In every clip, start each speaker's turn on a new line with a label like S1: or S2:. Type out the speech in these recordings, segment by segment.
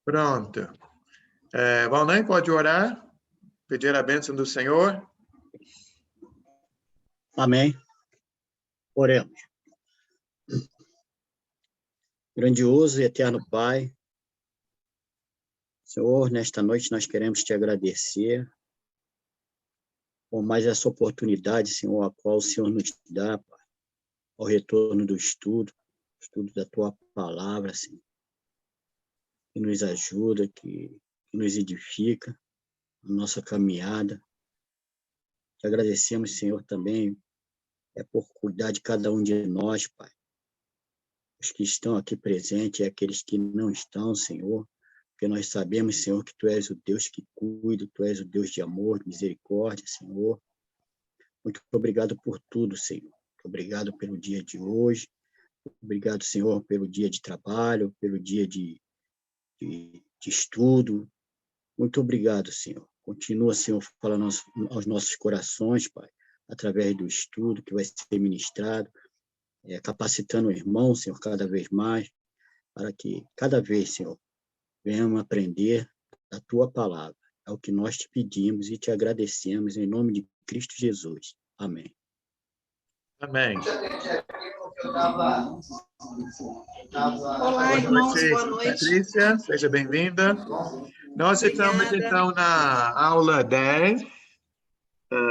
S1: Pronto. Valnei, pode orar? Pedir a bênção do Senhor?
S2: Amém. Oremos. Grandioso e eterno Pai, Senhor, nesta noite nós queremos te agradecer por mais essa oportunidade, Senhor, a qual o Senhor nos dá, Pai, ao retorno do estudo da tua palavra, Senhor, que nos ajuda, que nos edifica a nossa caminhada. Te agradecemos, Senhor, também por cuidar de cada um de nós, Pai. Os que estão aqui presentes e aqueles que não estão, Senhor, porque nós sabemos, Senhor, que Tu és o Deus que cuida, Tu és o Deus de amor, de misericórdia, Senhor. Muito obrigado por tudo, Senhor. Muito obrigado pelo dia de hoje. Obrigado, Senhor, pelo dia de trabalho, pelo dia de estudo. Muito obrigado, Senhor. Continua, Senhor, falando aos nossos corações, Pai, através do estudo que vai ser ministrado, capacitando o irmão, Senhor, cada vez mais, para que cada vez, Senhor, venhamos aprender a Tua palavra. É o que nós te pedimos e te agradecemos em nome de Cristo Jesus. Amém.
S1: Amém.
S3: Olá, irmãos, boa noite.
S1: Patrícia, seja bem-vinda. Nós estamos, então, na aula 10,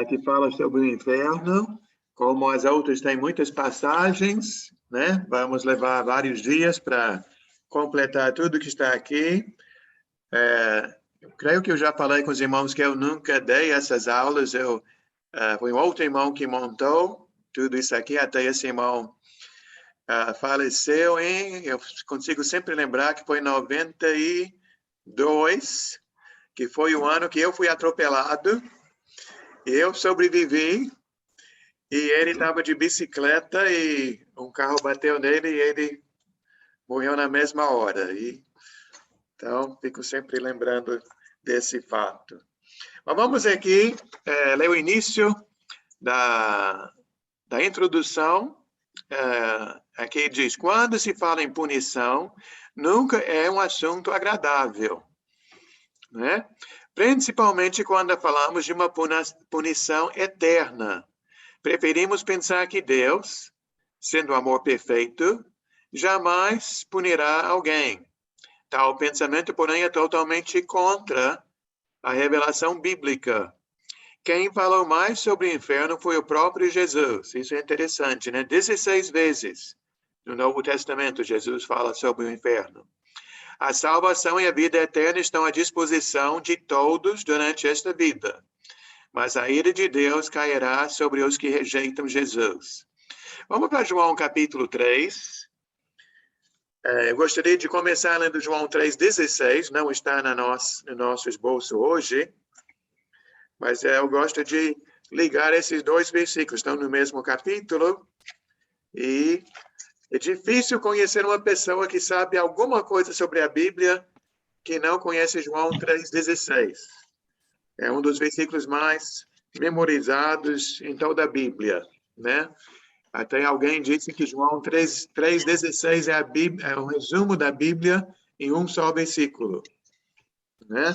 S1: que fala sobre o inferno. Como as outras têm muitas passagens, né? Vamos levar vários dias para completar tudo que está aqui. Eu creio que eu já falei com os irmãos que eu nunca dei essas aulas. Foi um outro irmão que montou tudo isso aqui, até esse irmão faleceu eu consigo sempre lembrar que foi em 92, que foi o ano que eu fui atropelado, e eu sobrevivi, e ele estava de bicicleta, e um carro bateu nele, e ele morreu na mesma hora. Então, fico sempre lembrando desse fato. Mas vamos aqui ler o início da introdução. Aqui diz: quando se fala em punição, nunca é um assunto agradável, né? Principalmente quando falamos de uma punição eterna. Preferimos pensar que Deus, sendo amor perfeito, jamais punirá alguém. Tal pensamento, porém, é totalmente contra a revelação bíblica. Quem falou mais sobre o inferno foi o próprio Jesus. Isso é interessante, né? 16 vezes no Novo Testamento Jesus fala sobre o inferno. A salvação e a vida eterna estão à disposição de todos durante esta vida. Mas a ira de Deus cairá sobre os que rejeitam Jesus. Vamos para João capítulo 3. Eu gostaria de começar lendo João 3,16. Não está no nosso esboço hoje. Mas eu gosto de ligar esses dois versículos. Estão no mesmo capítulo. E é difícil conhecer uma pessoa que sabe alguma coisa sobre a Bíblia que não conhece João 3,16. É um dos versículos mais memorizados em toda a Bíblia, né? Até alguém disse que João 3,16 é um resumo da Bíblia em um só versículo, né?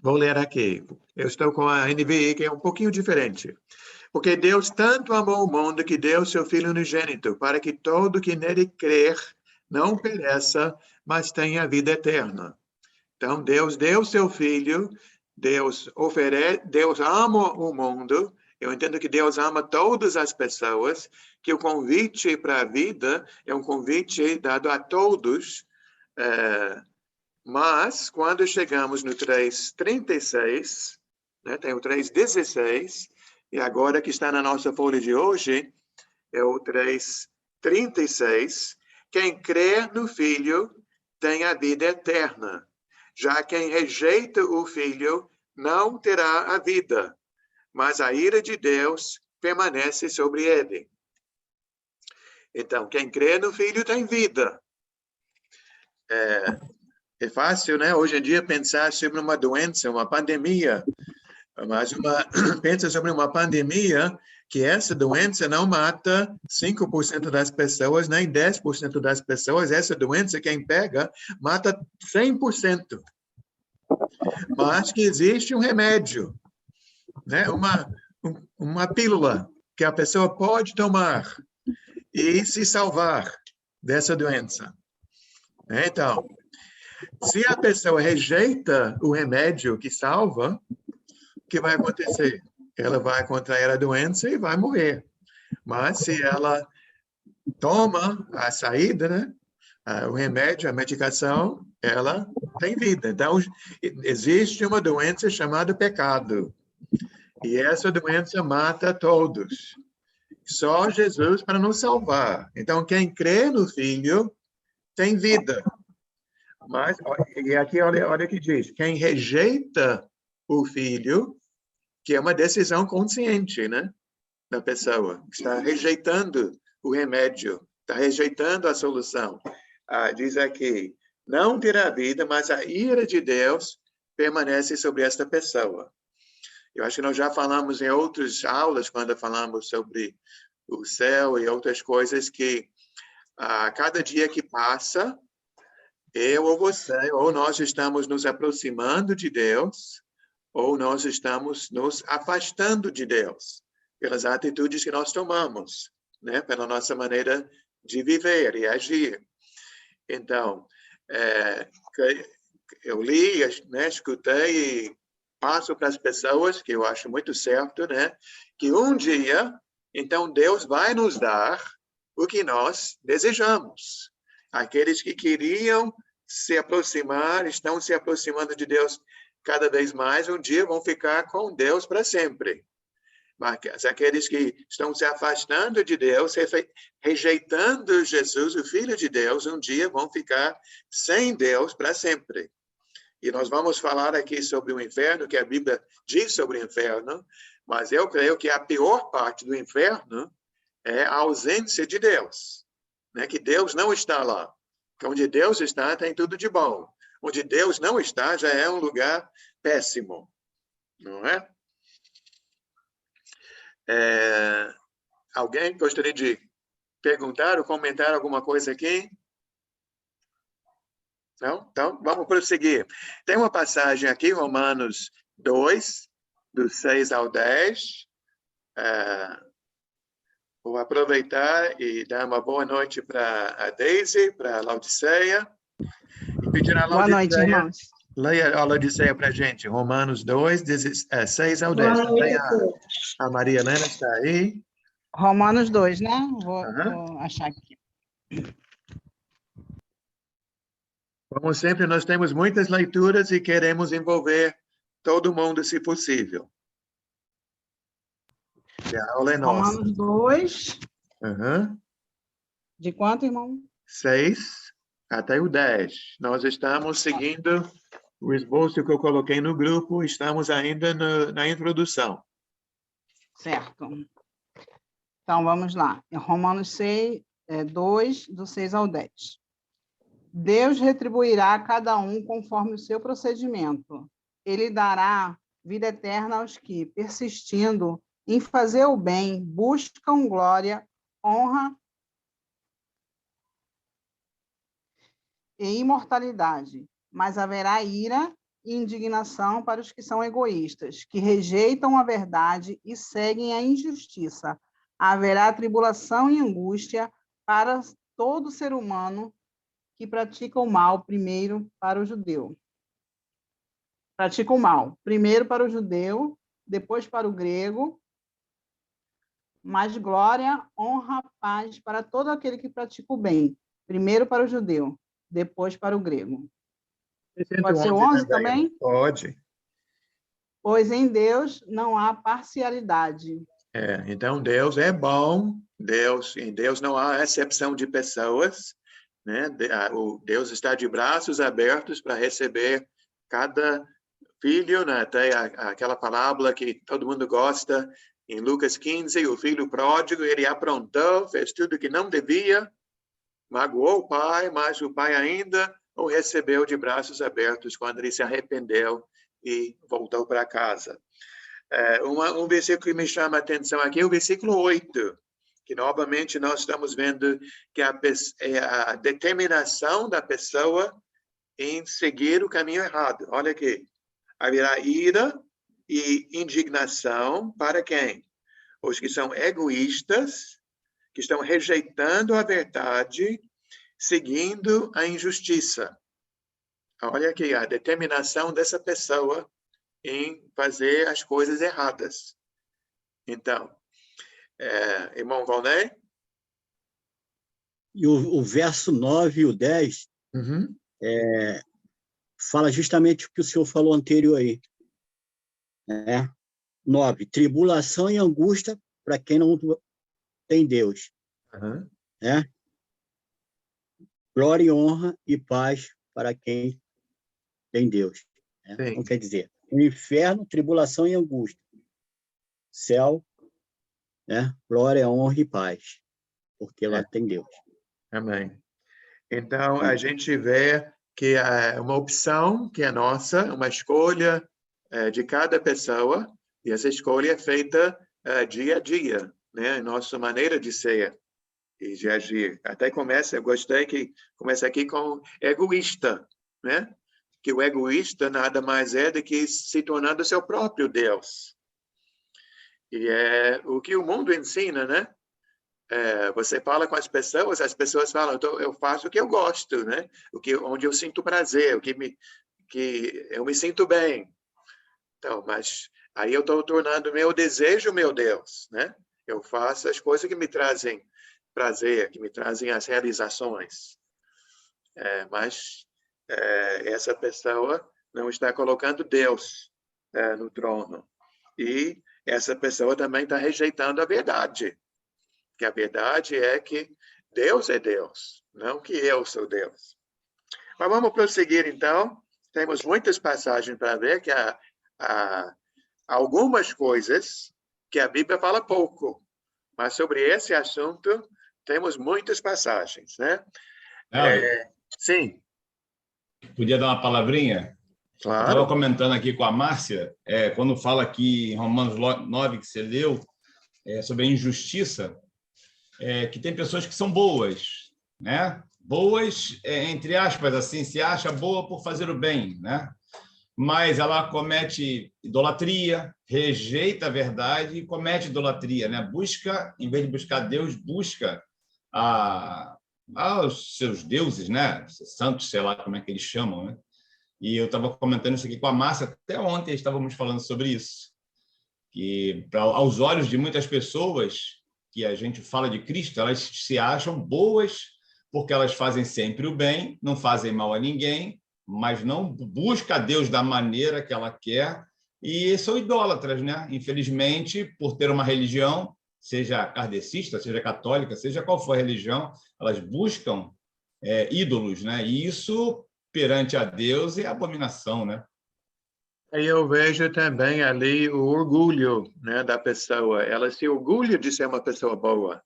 S1: Vou ler aqui. Eu estou com a NVI, que é um pouquinho diferente. Porque Deus tanto amou o mundo que deu seu Filho unigênito, para que todo que nele crer não pereça, mas tenha vida eterna. Então, Deus deu seu Filho, Deus ama o mundo. Eu entendo que Deus ama todas as pessoas, que o convite para a vida é um convite dado a todos. Mas, quando chegamos no 3,36, né, tem o 3,16, e agora que está na nossa folha de hoje, é o 3,36, quem crê no Filho tem a vida eterna. Já quem rejeita o Filho não terá a vida, mas a ira de Deus permanece sobre ele. Então, quem crê no Filho tem vida. É fácil, né? Hoje em dia, pensar sobre uma doença, uma pandemia. Mas pensa sobre uma pandemia que essa doença não mata 5% das pessoas, nem 10% das pessoas. Essa doença, quem pega, mata 100%. Mas que existe um remédio, né? Uma pílula que a pessoa pode tomar e se salvar dessa doença. Então, se a pessoa rejeita o remédio que salva, o que vai acontecer? Ela vai contrair a doença e vai morrer. Mas se ela toma a saída, né? O remédio, a medicação, ela tem vida. Então, existe uma doença chamada pecado. E essa doença mata todos. Só Jesus para nos salvar. Então, quem crê no Filho tem vida. Mas, e aqui, olha o que diz. Quem rejeita o Filho, que é uma decisão consciente, né? Da pessoa, está rejeitando o remédio, está rejeitando a solução. Diz aqui, não terá vida, mas a ira de Deus permanece sobre esta pessoa. Eu acho que nós já falamos em outras aulas, quando falamos sobre o céu e outras coisas, que a cada dia que passa, eu ou você, ou nós estamos nos aproximando de Deus, ou nós estamos nos afastando de Deus, pelas atitudes que nós tomamos, né? Pela nossa maneira de viver e agir. Então, eu li, né, escutei e passo para as pessoas, que eu acho muito certo, né? Que um dia, então, Deus vai nos dar o que nós desejamos. Aqueles que queriam se aproximar, estão se aproximando de Deus cada vez mais, um dia vão ficar com Deus para sempre. Mas aqueles que estão se afastando de Deus, rejeitando Jesus, o Filho de Deus, um dia vão ficar sem Deus para sempre. E nós vamos falar aqui sobre o inferno, que a Bíblia diz sobre o inferno, mas eu creio que a pior parte do inferno é a ausência de Deus, né? Que Deus não está lá. Porque onde Deus está, tem tudo de bom. Onde Deus não está, já é um lugar péssimo, não é? Alguém gostaria de perguntar ou comentar alguma coisa aqui? Não? Então, vamos prosseguir. Tem uma passagem aqui, Romanos 2, do 6 ao 10. Vou aproveitar e dar uma boa noite para a Daisy, para a Laodiceia. E pedir a Laodiceia,
S3: boa noite, irmãos.
S1: Leia a Laodiceia para a gente. Romanos 2, 6 ao 10. A Maria Helena está aí.
S3: Romanos 2, né? Vou achar aqui.
S1: Como sempre, nós temos muitas leituras e queremos envolver todo mundo, se possível. E a aula é nossa.
S3: Romanos 2. De quanto, irmão?
S1: 6 até o 10. Nós estamos seguindo o esboço que eu coloquei no grupo, estamos ainda na introdução.
S3: Certo. Então, vamos lá. Romanos 6, 2, do 6 ao 10. Deus retribuirá a cada um conforme o seu procedimento. Ele dará vida eterna aos que, persistindo em fazer o bem, buscam glória, honra e imortalidade. Mas haverá ira e indignação para os que são egoístas, que rejeitam a verdade e seguem a injustiça. Haverá tribulação e angústia para todo ser humano que pratica o mal, primeiro para o judeu. Pratica o mal, primeiro para o judeu, depois para o grego, mas glória, honra, paz para todo aquele que pratica o bem, primeiro para o judeu, depois para o grego. Pode ser 11 também?
S1: Pode.
S3: Pois em Deus não há parcialidade.
S1: Então, Deus é bom, em Deus não há exceção de pessoas, né? Deus está de braços abertos para receber cada filho, né? Tem aquela parábola que todo mundo gosta, em Lucas 15, o filho pródigo, ele aprontou, fez tudo que não devia, magoou o pai, mas o pai ainda o recebeu de braços abertos quando ele se arrependeu e voltou para casa. Um versículo que me chama a atenção aqui é o versículo 8, que novamente nós estamos vendo que é a determinação da pessoa em seguir o caminho errado. Olha aqui. Haverá ira e indignação para quem? Os que são egoístas, que estão rejeitando a verdade, seguindo a injustiça. Olha aqui a determinação dessa pessoa em fazer as coisas erradas. Então, irmão Valnei?
S2: E o verso 9 e o 10 fala justamente o que o senhor falou anterior aí. 9, tribulação e angústia para quem não tem Deus. Glória e honra e paz para quem tem Deus. Então, quer dizer, o inferno, tribulação e angústia. Céu, glória, honra e paz, porque lá tem Deus.
S1: Amém. Então, a gente vê que é uma opção que é nossa, uma escolha de cada pessoa, e essa escolha é feita dia a dia, né? Nossa maneira de ser e de agir. Até eu gostei que começa aqui com egoísta, né? Que o egoísta nada mais é do que se tornando seu próprio Deus. E é o que o mundo ensina, né? Você fala com as pessoas falam, eu faço o que eu gosto, né? Onde eu sinto prazer, que eu me sinto bem. Então, mas aí eu estou tornando meu desejo meu Deus, né? Eu faço as coisas que me trazem prazer, que me trazem as realizações. Mas essa pessoa não está colocando Deus no trono. E essa pessoa também está rejeitando a verdade. Que a verdade é que Deus é Deus, não que eu sou Deus. Mas vamos prosseguir, então. Temos muitas passagens para ver que há algumas coisas que a Bíblia fala pouco. Mas sobre esse assunto, temos muitas passagens, né? Sim.
S4: Podia dar uma palavrinha?
S1: Claro.
S4: Eu estava comentando aqui com a Márcia, quando fala aqui em Romanos 9, que você leu, sobre a injustiça, que tem pessoas que são boas, né? Boas, entre aspas, assim, se acha boa por fazer o bem, né? Mas ela comete idolatria, rejeita a verdade e comete idolatria, né? Busca, em vez de buscar Deus, busca aos seus deuses, né? Santos, sei lá como é que eles chamam, né? E eu estava comentando isso aqui com a Márcia, até ontem estávamos falando sobre isso, que aos olhos de muitas pessoas que a gente fala de Cristo, elas se acham boas porque elas fazem sempre o bem, não fazem mal a ninguém, mas não busca Deus da maneira que ela quer, e são idólatras, né? Infelizmente, por ter uma religião, seja kardecista, seja católica, seja qual for a religião, elas buscam ídolos, né? E isso, perante a Deus, é abominação, né?
S1: Eu vejo também ali o orgulho, né, da pessoa. Ela se orgulha de ser uma pessoa boa.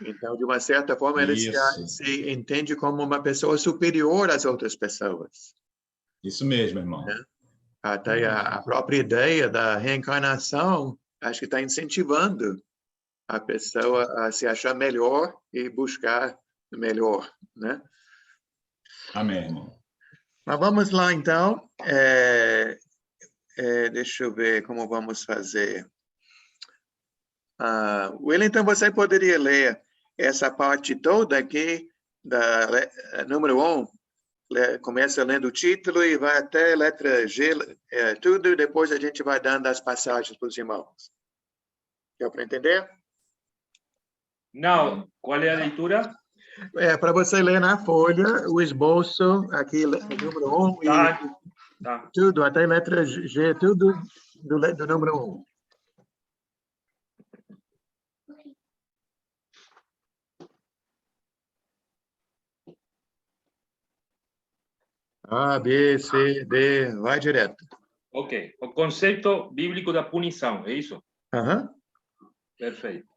S1: Então, de uma certa forma, ela se entende como uma pessoa superior às outras pessoas.
S4: Isso mesmo, irmão.
S1: Até a própria ideia da reencarnação, acho que está incentivando a pessoa a se achar melhor e buscar melhor, né?
S4: Amém, irmão.
S1: Mas vamos lá, então. Deixa eu ver como vamos fazer. Wellington, você poderia ler essa parte toda aqui, número 1, começa lendo o título e vai até a letra G, tudo, e depois a gente vai dando as passagens para os irmãos. Deu para entender?
S5: Não. Qual é a leitura?
S1: Para você ler na folha, o esboço, aqui, número 1,
S5: Tá.
S1: tudo, até a letra G, tudo do número 1. A, B, C, D, vai direto.
S5: Ok. O conceito bíblico da punição, é isso? Perfeito.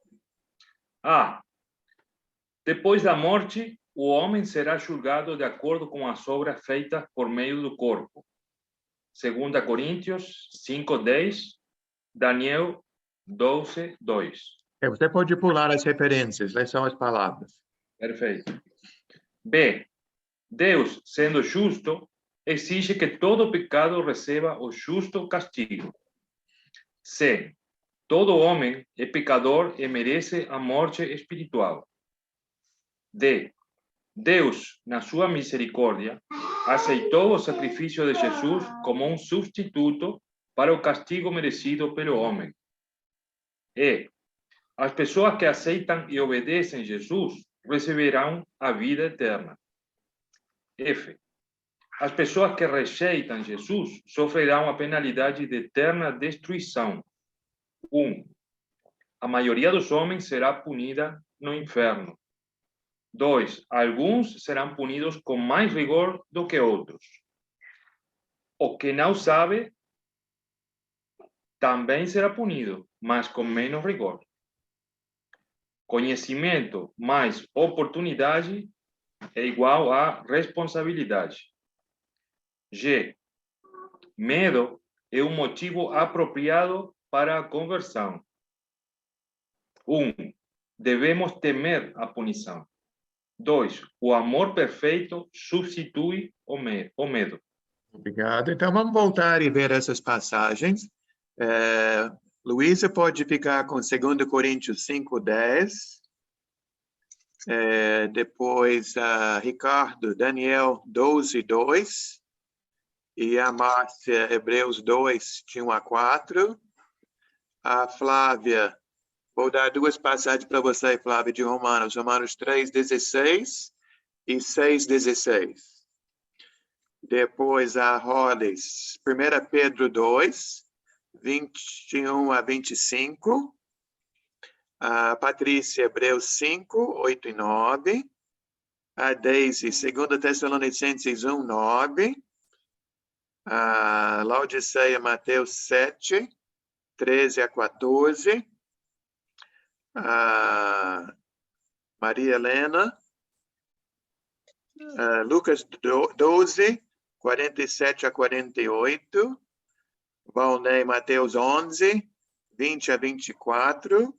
S5: Depois da morte, o homem será julgado de acordo com as obras feitas por meio do corpo. 2 Coríntios 5:10 Daniel 12, 2.
S1: Você pode pular as referências, lê só as palavras.
S5: Perfeito. B. Deus, sendo justo, exige que todo pecado receba o justo castigo. C. Todo homem é pecador e merece a morte espiritual. D. Deus, na sua misericórdia, aceitou o sacrifício de Jesus como um substituto para o castigo merecido pelo homem. E. As pessoas que aceitam e obedecem Jesus receberão a vida eterna. F. As pessoas que rejeitam Jesus sofrerão a penalidade de eterna destruição. 1. A maioria dos homens será punida no inferno. 2. Alguns serão punidos com mais rigor do que outros. O que não sabe também será punido, mas com menos rigor. Conhecimento mais oportunidade é igual a responsabilidade. G. Medo é um motivo apropriado para a conversão. 1. Devemos temer a punição. 2. O amor perfeito substitui o medo.
S1: Obrigado. Então, vamos voltar e ver essas passagens. Luísa pode ficar com 2 Coríntios 5:10. Depois, Ricardo, Daniel 12:2. E a Márcia, Hebreus 2, de 1 a 4. A Flávia, vou dar duas passagens para você, Flávia, de Romanos 3:16 e 6:16. Depois, a Rolis, 1 Pedro 2, 21 a 25. A Patrícia, Hebreus 5, 8 e 9. A Deise, 2 Tessalonicenses 1, 9. A Laodiceia, Mateus 7, 13 a 14. A Maria Helena, Lucas 12, 47 a 48. Valnei, Mateus 11, 20 a 24.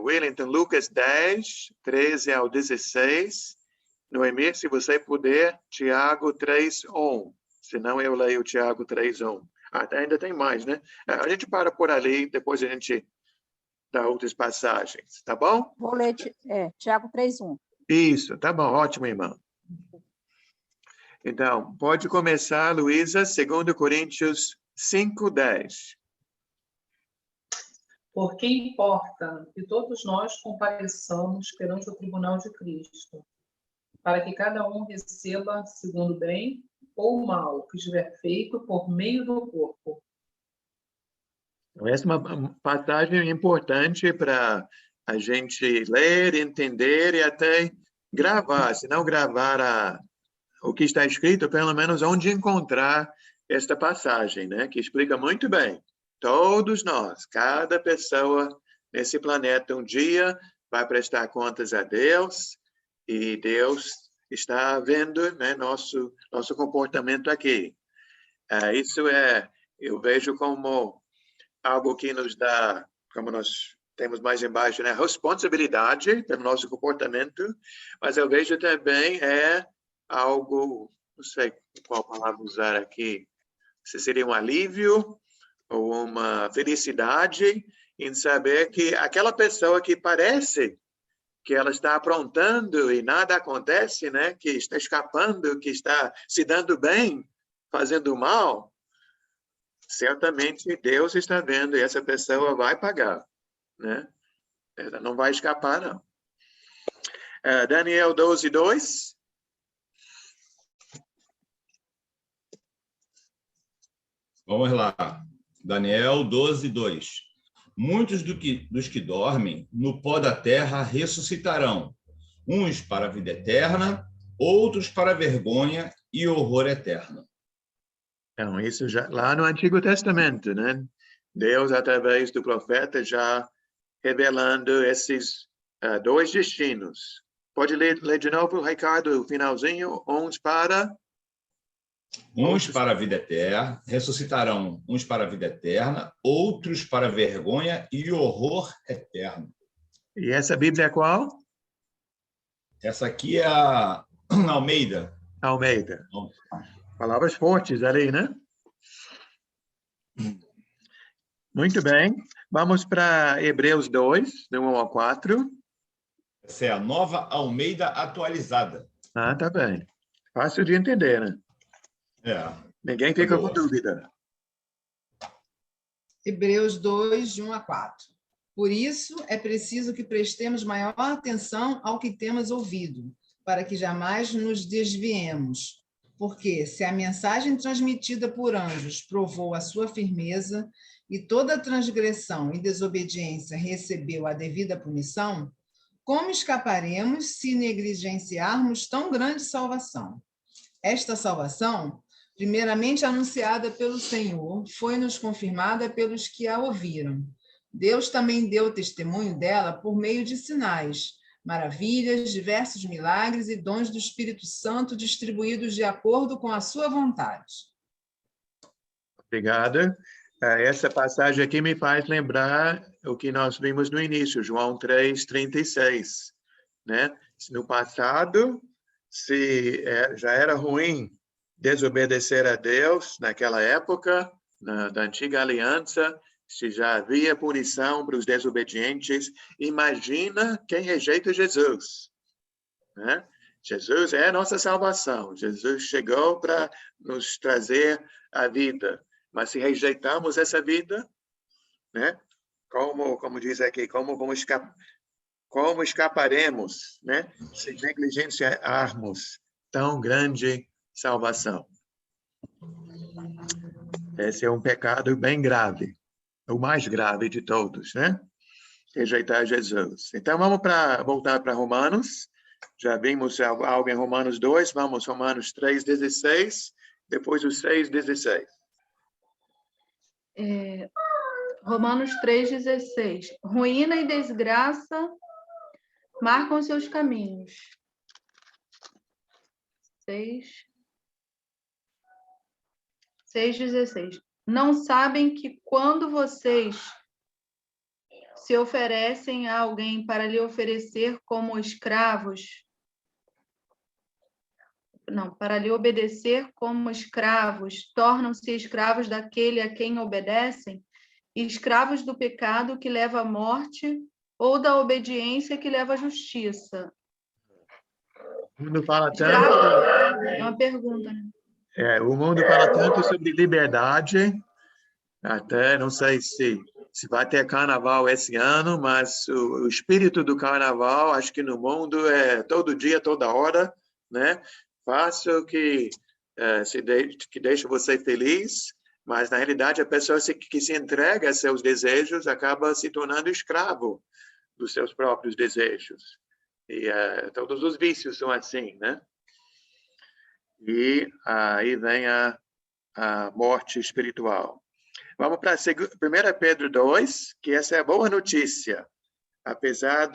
S1: Wellington, Lucas 10, 13 ao 16. Noemi, se você puder, Tiago 3:1. Senão eu leio Tiago 3:1. Ainda tem mais, né? A gente para por ali, depois a gente dá outras passagens, tá bom?
S6: Vou ler Tiago 3:1.
S1: Isso, tá bom, ótimo, irmão. Então, pode começar, Luísa, 2 Coríntios 5:10.
S7: Porque importa que todos nós compareçamos perante o tribunal de Cristo, para que cada um receba, segundo o bem ou o mal que estiver feito por meio do corpo.
S1: Essa é uma passagem importante para a gente ler, entender e até gravar. Se não gravar o que está escrito, pelo menos onde encontrar esta passagem, né? Que explica muito bem. Todos nós, cada pessoa nesse planeta, um dia vai prestar contas a Deus e Deus está vendo, né, nosso comportamento aqui. Isso eu vejo como algo que nos dá, como nós temos mais embaixo, né, responsabilidade pelo nosso comportamento, mas eu vejo também algo, não sei qual palavra usar aqui, se seria um alívio ou uma felicidade em saber que aquela pessoa que parece que ela está aprontando e nada acontece, né? Que está escapando, que está se dando bem, fazendo mal, certamente Deus está vendo e essa pessoa vai pagar, né? Ela não vai escapar, não. Daniel 12:2.
S4: Vamos lá. Daniel 12:2. Muitos dos que dormem no pó da terra ressuscitarão, uns para a vida eterna, outros para a vergonha e horror eterno.
S1: Então, isso já lá no Antigo Testamento, né? Deus, através do profeta, já revelando esses dois destinos. Pode ler de novo, Ricardo, o finalzinho, uns para...
S4: Uns para a vida eterna, ressuscitarão uns para a vida eterna, outros para a vergonha e horror eterno.
S1: E essa Bíblia é qual?
S4: Essa aqui é a Almeida.
S1: Almeida. Palavras fortes ali, né? Muito bem. Vamos para Hebreus 2, do 1 ao 4.
S4: Essa é a nova Almeida atualizada.
S1: Ah, tá bem. Fácil de entender, né? Ninguém fica com dúvida.
S7: Hebreus 2, de 1 a 4. Por isso, é preciso que prestemos maior atenção ao que temos ouvido, para que jamais nos desviemos. Porque, se a mensagem transmitida por anjos provou a sua firmeza, e toda transgressão e desobediência recebeu a devida punição, como escaparemos se negligenciarmos tão grande salvação? Esta salvação, primeiramente anunciada pelo Senhor, foi-nos confirmada pelos que a ouviram. Deus também deu testemunho dela por meio de sinais, maravilhas, diversos milagres e dons do Espírito Santo distribuídos de acordo com a sua vontade.
S1: Obrigada. Essa passagem aqui me faz lembrar o que nós vimos no início, João 3:36, né? No passado, se já era ruim desobedecer a Deus naquela época, da antiga aliança, se já havia punição para os desobedientes, imagina quem rejeita Jesus, né? Jesus é a nossa salvação. Jesus chegou para nos trazer a vida. Mas se rejeitamos essa vida, né? Como diz aqui, como escaparemos, né? Se negligenciarmos tão grande salvação. Esse é um pecado bem grave, o mais grave de todos, né? Rejeitar Jesus. Então, vamos voltar para Romanos. Já vimos algo em Romanos 2, vamos Romanos 3:16, depois o 6:16.
S8: Romanos 3:16. Ruína e desgraça marcam seus caminhos. 6:16. Não sabem que quando vocês se oferecem a alguém para lhe oferecer como escravos, para lhe obedecer como escravos, tornam-se escravos daquele a quem obedecem, escravos do pecado que leva à morte ou da obediência que leva à justiça.
S1: O mundo fala tanto...
S8: É uma pergunta, né?
S1: O mundo fala tanto sobre liberdade, até não sei se vai ter carnaval esse ano, mas o espírito do carnaval, acho que no mundo é todo dia, toda hora, né? Faça o que deixa você feliz, mas na realidade a pessoa que se entrega a seus desejos acaba se tornando escravo dos seus próprios desejos. E todos os vícios são assim, né? E aí vem a morte espiritual. Vamos para 1 Pedro 2, que essa é a boa notícia. Apesar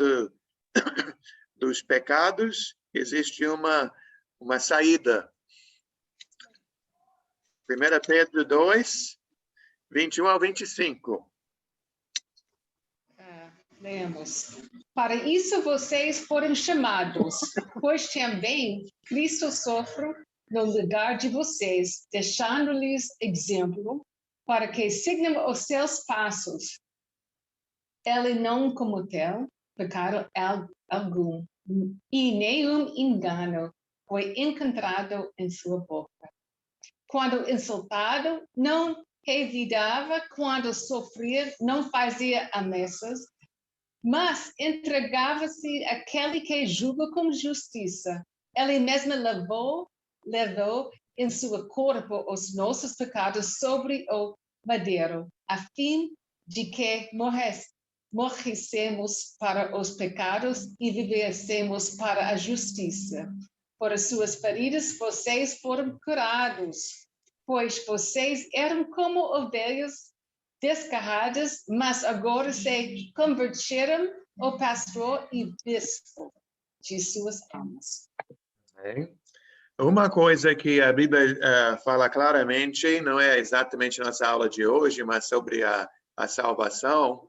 S1: dos pecados, existe uma saída. 1 Pedro 2, 21 ao 25.
S9: Lemos. Para isso vocês foram chamados, pois também Cristo sofre no lugar de vocês, deixando-lhes exemplo, para que sigam os seus passos. Ele não cometeu pecado algum, e nenhum engano foi encontrado em sua boca. Quando insultado, não revidava, quando sofria, não fazia ameaças, mas entregava-se àquele que julga com justiça. Ele mesmo levou em seu corpo os nossos pecados sobre o madeiro, a fim de que morrêssemos para os pecados e vivêssemos para a justiça. Por suas feridas vocês foram curados, pois vocês eram como ovelhas desgarradas, mas agora se converteram ao pastor e bispo de suas almas.
S1: Uma coisa que a Bíblia fala claramente, não é exatamente nossa aula de hoje, mas sobre a salvação,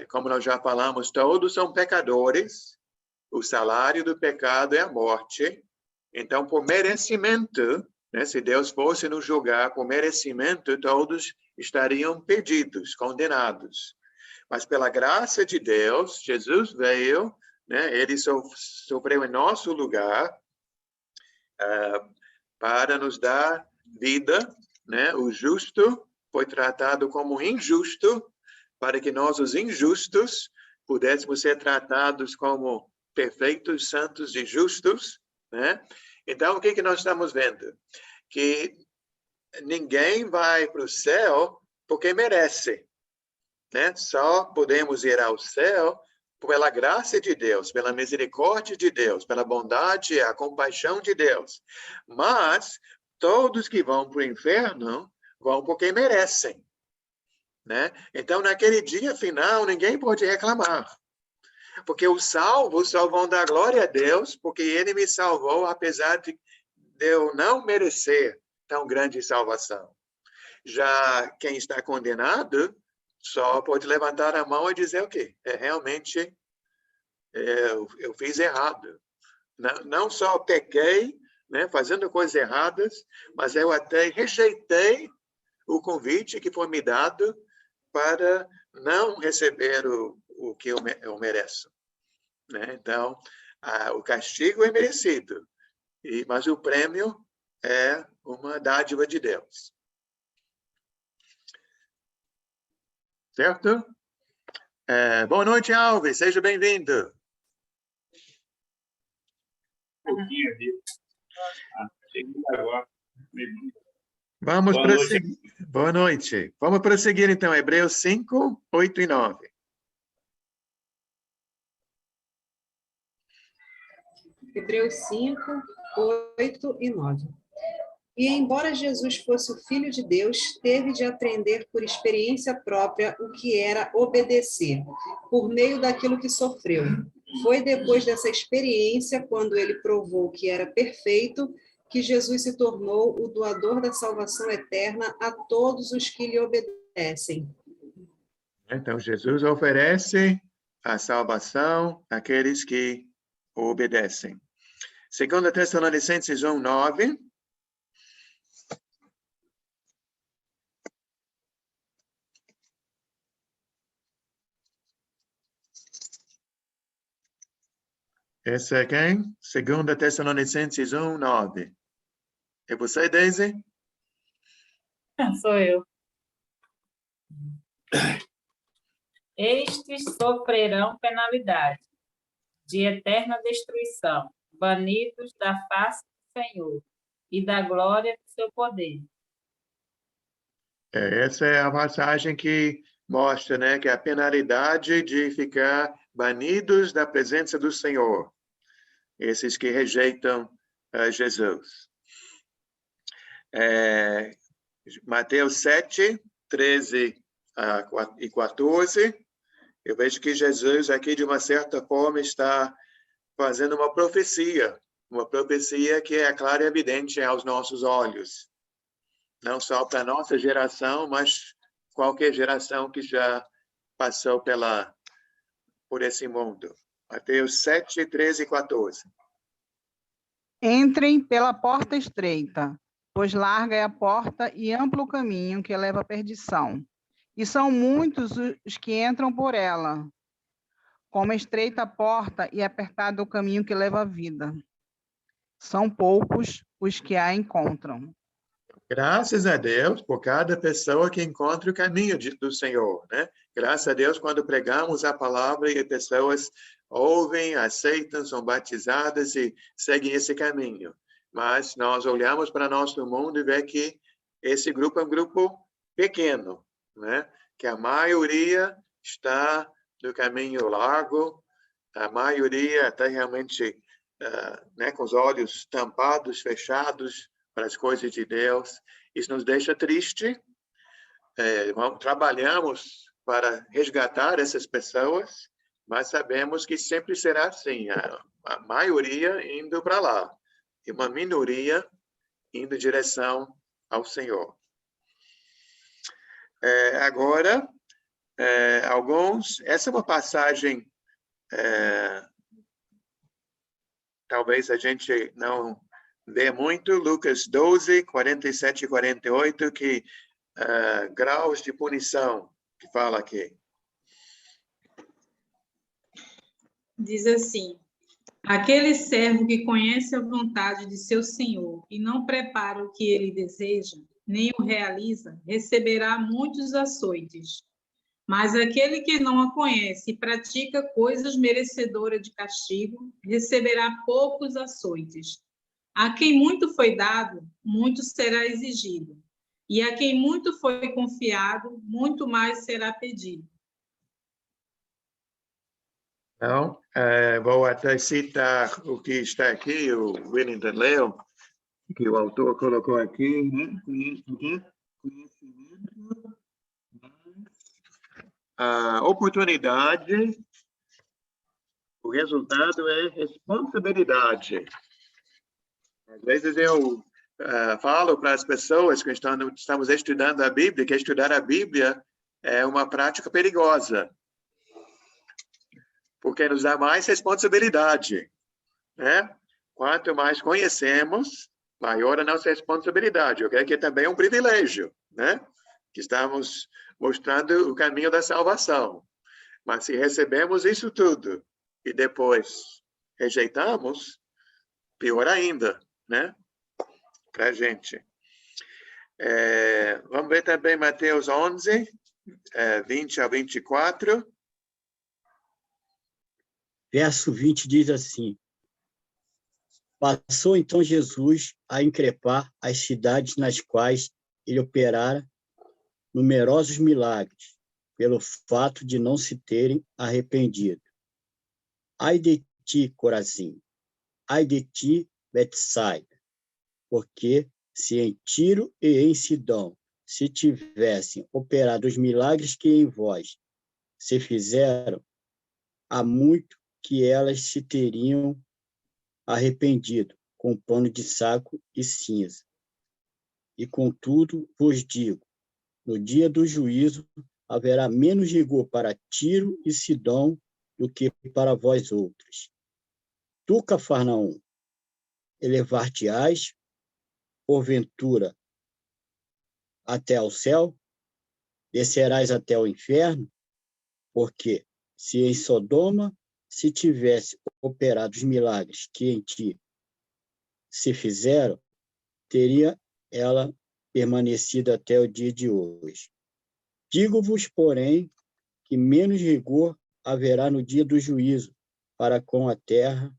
S1: como nós já falamos, todos são pecadores, o salário do pecado é a morte, então, por merecimento, né, se Deus fosse nos julgar por merecimento, todos estariam perdidos, condenados. Mas pela graça de Deus, Jesus veio, né, ele sofreu em nosso lugar, para nos dar vida, né? O justo foi tratado como injusto, para que nós, os injustos, pudéssemos ser tratados como perfeitos, santos e justos, né? Então, o que nós estamos vendo? Que ninguém vai para o céu porque merece, né? Só podemos ir ao céu pela graça de Deus, pela misericórdia de Deus, pela bondade, a compaixão de Deus. Mas todos que vão para o inferno vão porque merecem, né? Então, naquele dia final, ninguém pode reclamar. Porque os salvos só vão dar glória a Deus, porque Ele me salvou, apesar de eu não merecer tão grande salvação. Já quem está condenado só pode levantar a mão e dizer o quê? Realmente, eu fiz errado. Não só pequei, né, fazendo coisas erradas, mas eu até rejeitei o convite que foi me dado para não receber o que eu mereço. Né? Então, o castigo é merecido, mas o prêmio é uma dádiva de Deus. Certo? Boa noite, Alves. Seja bem-vindo. Vamos prosseguir. Boa noite. Vamos prosseguir, então, Hebreus 5, 8 e 9.
S10: Hebreus 5, 8 e 9. E, embora Jesus fosse o Filho de Deus, teve de aprender por experiência própria o que era obedecer, por meio daquilo que sofreu. Foi depois dessa experiência, quando ele provou que era perfeito, que Jesus se tornou o doador da salvação eterna a todos os que lhe obedecem.
S1: Então, Jesus oferece a salvação àqueles que o obedecem. 2 Tessalonicenses 1, 9. Esse é quem? 2 Tessalonicenses 1, 9. É você, Daisy?
S11: Sou eu. Estes sofrerão penalidade de eterna destruição, banidos da face do Senhor e da glória do seu poder.
S1: Essa é a passagem que mostra, né, que a penalidade de ficar banidos da presença do Senhor, esses que rejeitam Jesus. Mateus 7, 13 e 14, eu vejo que Jesus aqui, de uma certa forma, está fazendo uma profecia que é clara e evidente aos nossos olhos. Não só para a nossa geração, mas qualquer geração que já passou por esse mundo. Mateus 7, 13 e 14.
S3: Entrem pela porta estreita, pois larga é a porta e amplo o caminho que leva à perdição. E são muitos os que entram por ela. Como estreita a porta e apertado o caminho que leva à vida. São poucos os que a encontram.
S1: Graças a Deus por cada pessoa que encontra o caminho do Senhor, né? Graças a Deus quando pregamos a palavra e as pessoas ouvem, aceitam, são batizadas e seguem esse caminho. Mas nós olhamos para nosso mundo e vemos que esse grupo é um grupo pequeno, né? Que a maioria está no caminho largo, a maioria está realmente né, com os olhos tampados, fechados para as coisas de Deus. Isso nos deixa triste. Trabalhamos para resgatar essas pessoas, mas sabemos que sempre será assim, a maioria indo para lá. e uma minoria indo em direção ao Senhor. Agora, essa é uma passagem, talvez a gente não vê muito, Lucas 12, 47 e 48, que graus de punição que fala aqui.
S11: Diz assim: aquele servo que conhece a vontade de seu senhor e não prepara o que ele deseja, nem o realiza, receberá muitos açoites. Mas aquele que não a conhece e pratica coisas merecedoras de castigo, receberá poucos açoites. A quem muito foi dado, muito será exigido. E a quem muito foi confiado, muito mais será pedido.
S1: Então, vou até citar o que está aqui, o Willington leu, que o autor colocou aqui, né? Conhecimento, a oportunidade, o resultado é responsabilidade. Às vezes eu falo para as pessoas que estamos estudando a Bíblia, que estudar a Bíblia é uma prática perigosa, porque nos dá mais responsabilidade, né? Quanto mais conhecemos, maior a nossa responsabilidade. Eu creio que também é um privilégio, né? Que estamos mostrando o caminho da salvação. Mas se recebemos isso tudo e depois rejeitamos, pior ainda, né? Para a gente. Vamos ver também Mateus 11, 20 a 24.
S2: Verso 20 diz assim: passou então Jesus a increpar as cidades nas quais ele operara numerosos milagres, pelo fato de não se terem arrependido. Ai de ti, Corazim! Ai de ti, Betsaida! Porque se em Tiro e em Sidom se tivessem operado os milagres que em vós se fizeram, há muito que elas se teriam arrependido com pano de saco e cinza. E contudo vos digo, no dia do juízo haverá menos rigor para Tiro e Sidom do que para vós outros. Tu, Cafarnaum, elevar-te-ás, porventura, até ao céu? Descerás até o inferno? Porque se em Sodoma se tivesse operado os milagres que em ti se fizeram, teria ela permanecido até o dia de hoje. Digo-vos, porém, que menos rigor haverá no dia do juízo para com a terra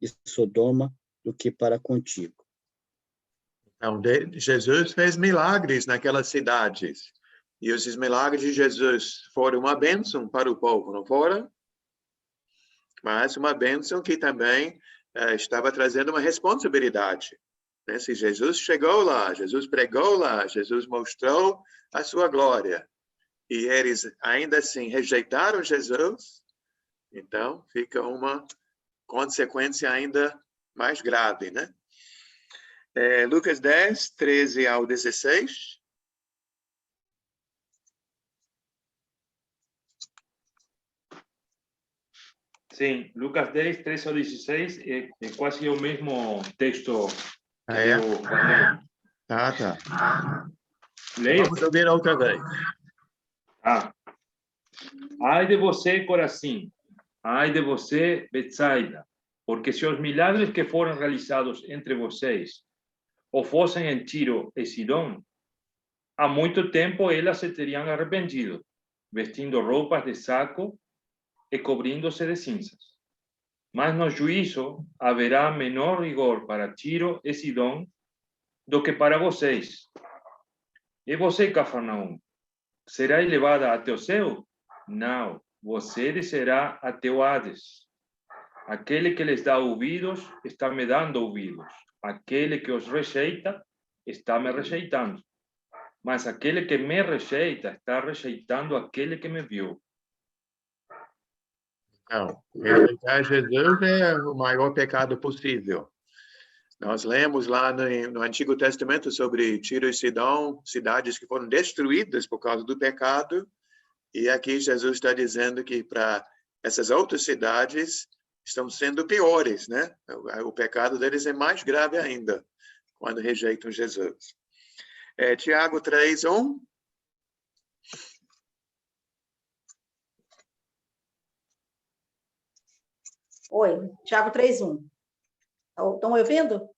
S2: de Sodoma do que para contigo.
S1: Então, Jesus fez milagres naquelas cidades. E esses milagres de Jesus foram uma bênção para o povo, não foram? Mas uma bênção que também estava trazendo uma responsabilidade. Né? Se Jesus chegou lá, Jesus pregou lá, Jesus mostrou a sua glória, e eles ainda assim rejeitaram Jesus, então fica uma consequência ainda mais grave, né? Lucas 10, 13 ao 16.
S5: Sim, Lucas 10, 13 ao 16 é quase o mesmo texto que eu falei.
S1: Tá.
S5: Leia.
S1: Vamos ouvir outra vez.
S5: Ai de você, Corazim, ai de você, Betsaida, porque se os milagres que foram realizados entre vocês ou fossem em Tiro e Sidom, há muito tempo elas se teriam arrependido, vestindo roupas de saco e cobrindo-se de cinzas. Mas no juízo haverá menor rigor para Tiro e Sidom do que para vocês. E você, Cafarnaum, será elevada até o céu? Não, você descerá até o Hades. Aquele que lhes dá ouvidos, está me dando ouvidos. Aquele que os rejeita, está me rejeitando. Mas aquele que me rejeita, está rejeitando aquele que me viu.
S1: Não, rejeitar Jesus é o maior pecado possível. Nós lemos lá no Antigo Testamento sobre Tiro e Sidom, cidades que foram destruídas por causa do pecado, e aqui Jesus está dizendo que para essas outras cidades estão sendo piores, né? O pecado deles é mais grave ainda, quando rejeitam Jesus. Tiago 3:1.
S6: Oi, Tiago 3:1. Estão me ouvindo?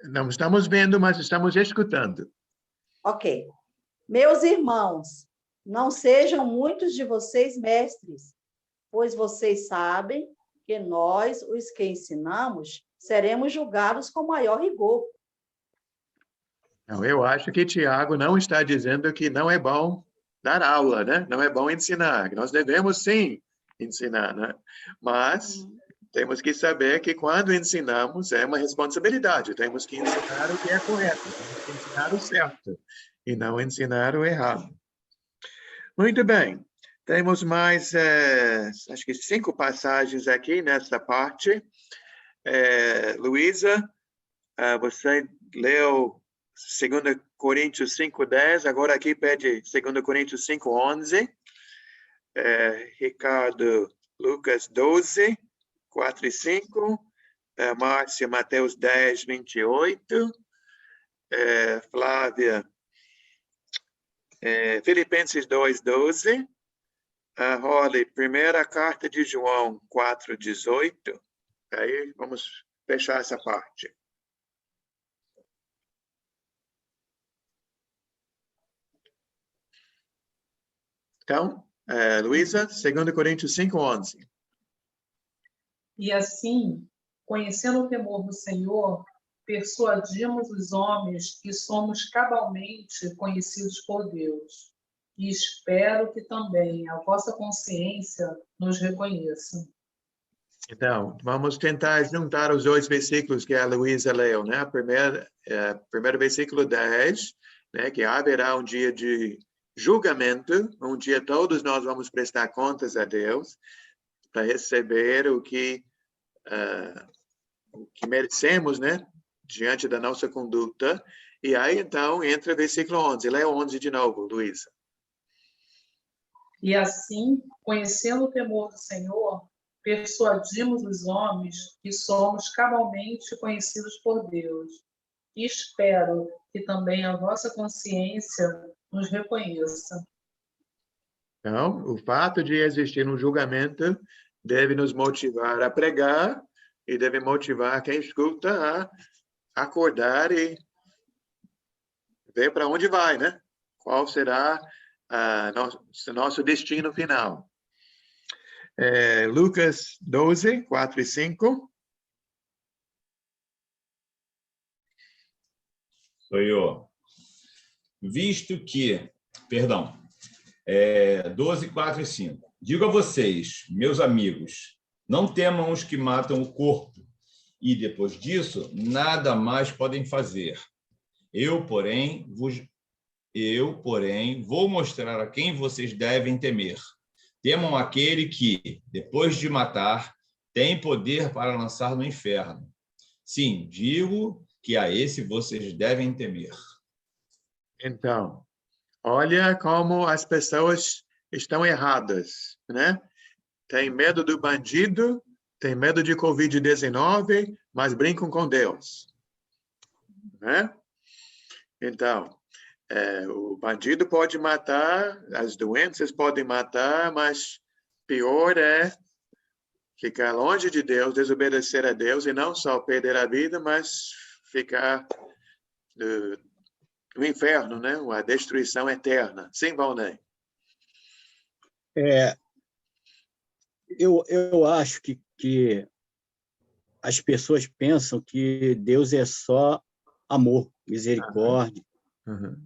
S1: Não estamos vendo, mas estamos escutando.
S6: Ok. Meus irmãos, não sejam muitos de vocês mestres, pois vocês sabem que nós, os que ensinamos, seremos julgados com maior rigor.
S1: Não, eu acho que Tiago não está dizendo que não é bom dar aula, né? Não é bom ensinar. Nós devemos, sim, ensinar, né? Mas temos que saber que quando ensinamos é uma responsabilidade. Temos que ensinar o que é correto, temos que ensinar o certo e não ensinar o errado. Muito bem. Temos mais, acho que 5 passagens aqui nessa parte. Luísa, você leu 2 Coríntios 5:10, agora aqui pede 2 Coríntios 5:11. Ricardo, Lucas 12, 4 e 5. Márcia, Mateus 10, 28. Flávia, Filipenses 2:12. Holly, primeira carta de João 4:18. Aí vamos fechar essa parte. Então, Luísa, 2 Coríntios 5:11.
S7: E assim, conhecendo o temor do Senhor, persuadimos os homens que somos cabalmente conhecidos por Deus. E espero que também a vossa consciência nos reconheça.
S1: Então, vamos tentar juntar os 2 versículos que a Luísa leu, né? Primeiro versículo 10, né? Que haverá um dia de julgamento, um dia todos nós vamos prestar contas a Deus para receber o que merecemos, né? Diante da nossa conduta. E aí, então, entra o versículo 11. Leia 11 de novo, Luísa.
S7: E assim, conhecendo o temor do Senhor, persuadimos os homens que somos cabalmente conhecidos por Deus. E espero que também a vossa consciência nos reconheça.
S1: Então, o fato de existir um julgamento deve nos motivar a pregar e deve motivar quem escuta a acordar e ver para onde vai, né? Qual será nosso destino final. Lucas 12, 4 e 5.
S4: Sou eu. Visto que, 12, 4 e 5. Digo a vocês, meus amigos, não temam os que matam o corpo, e depois disso, nada mais podem fazer. Eu, porém, vou mostrar a quem vocês devem temer. Temam aquele que, depois de matar, tem poder para lançar no inferno. Sim, digo que a esse vocês devem temer.
S1: Então, olha como as pessoas estão erradas, né? Tem medo do bandido, tem medo de Covid-19, mas brincam com Deus, né? Então, o bandido pode matar, as doenças podem matar, mas pior é ficar longe de Deus, desobedecer a Deus e não só perder a vida, mas ficar no inferno, né? A destruição eterna. Sim, Valnei?
S2: Eu acho que as pessoas pensam que Deus é só amor, misericórdia,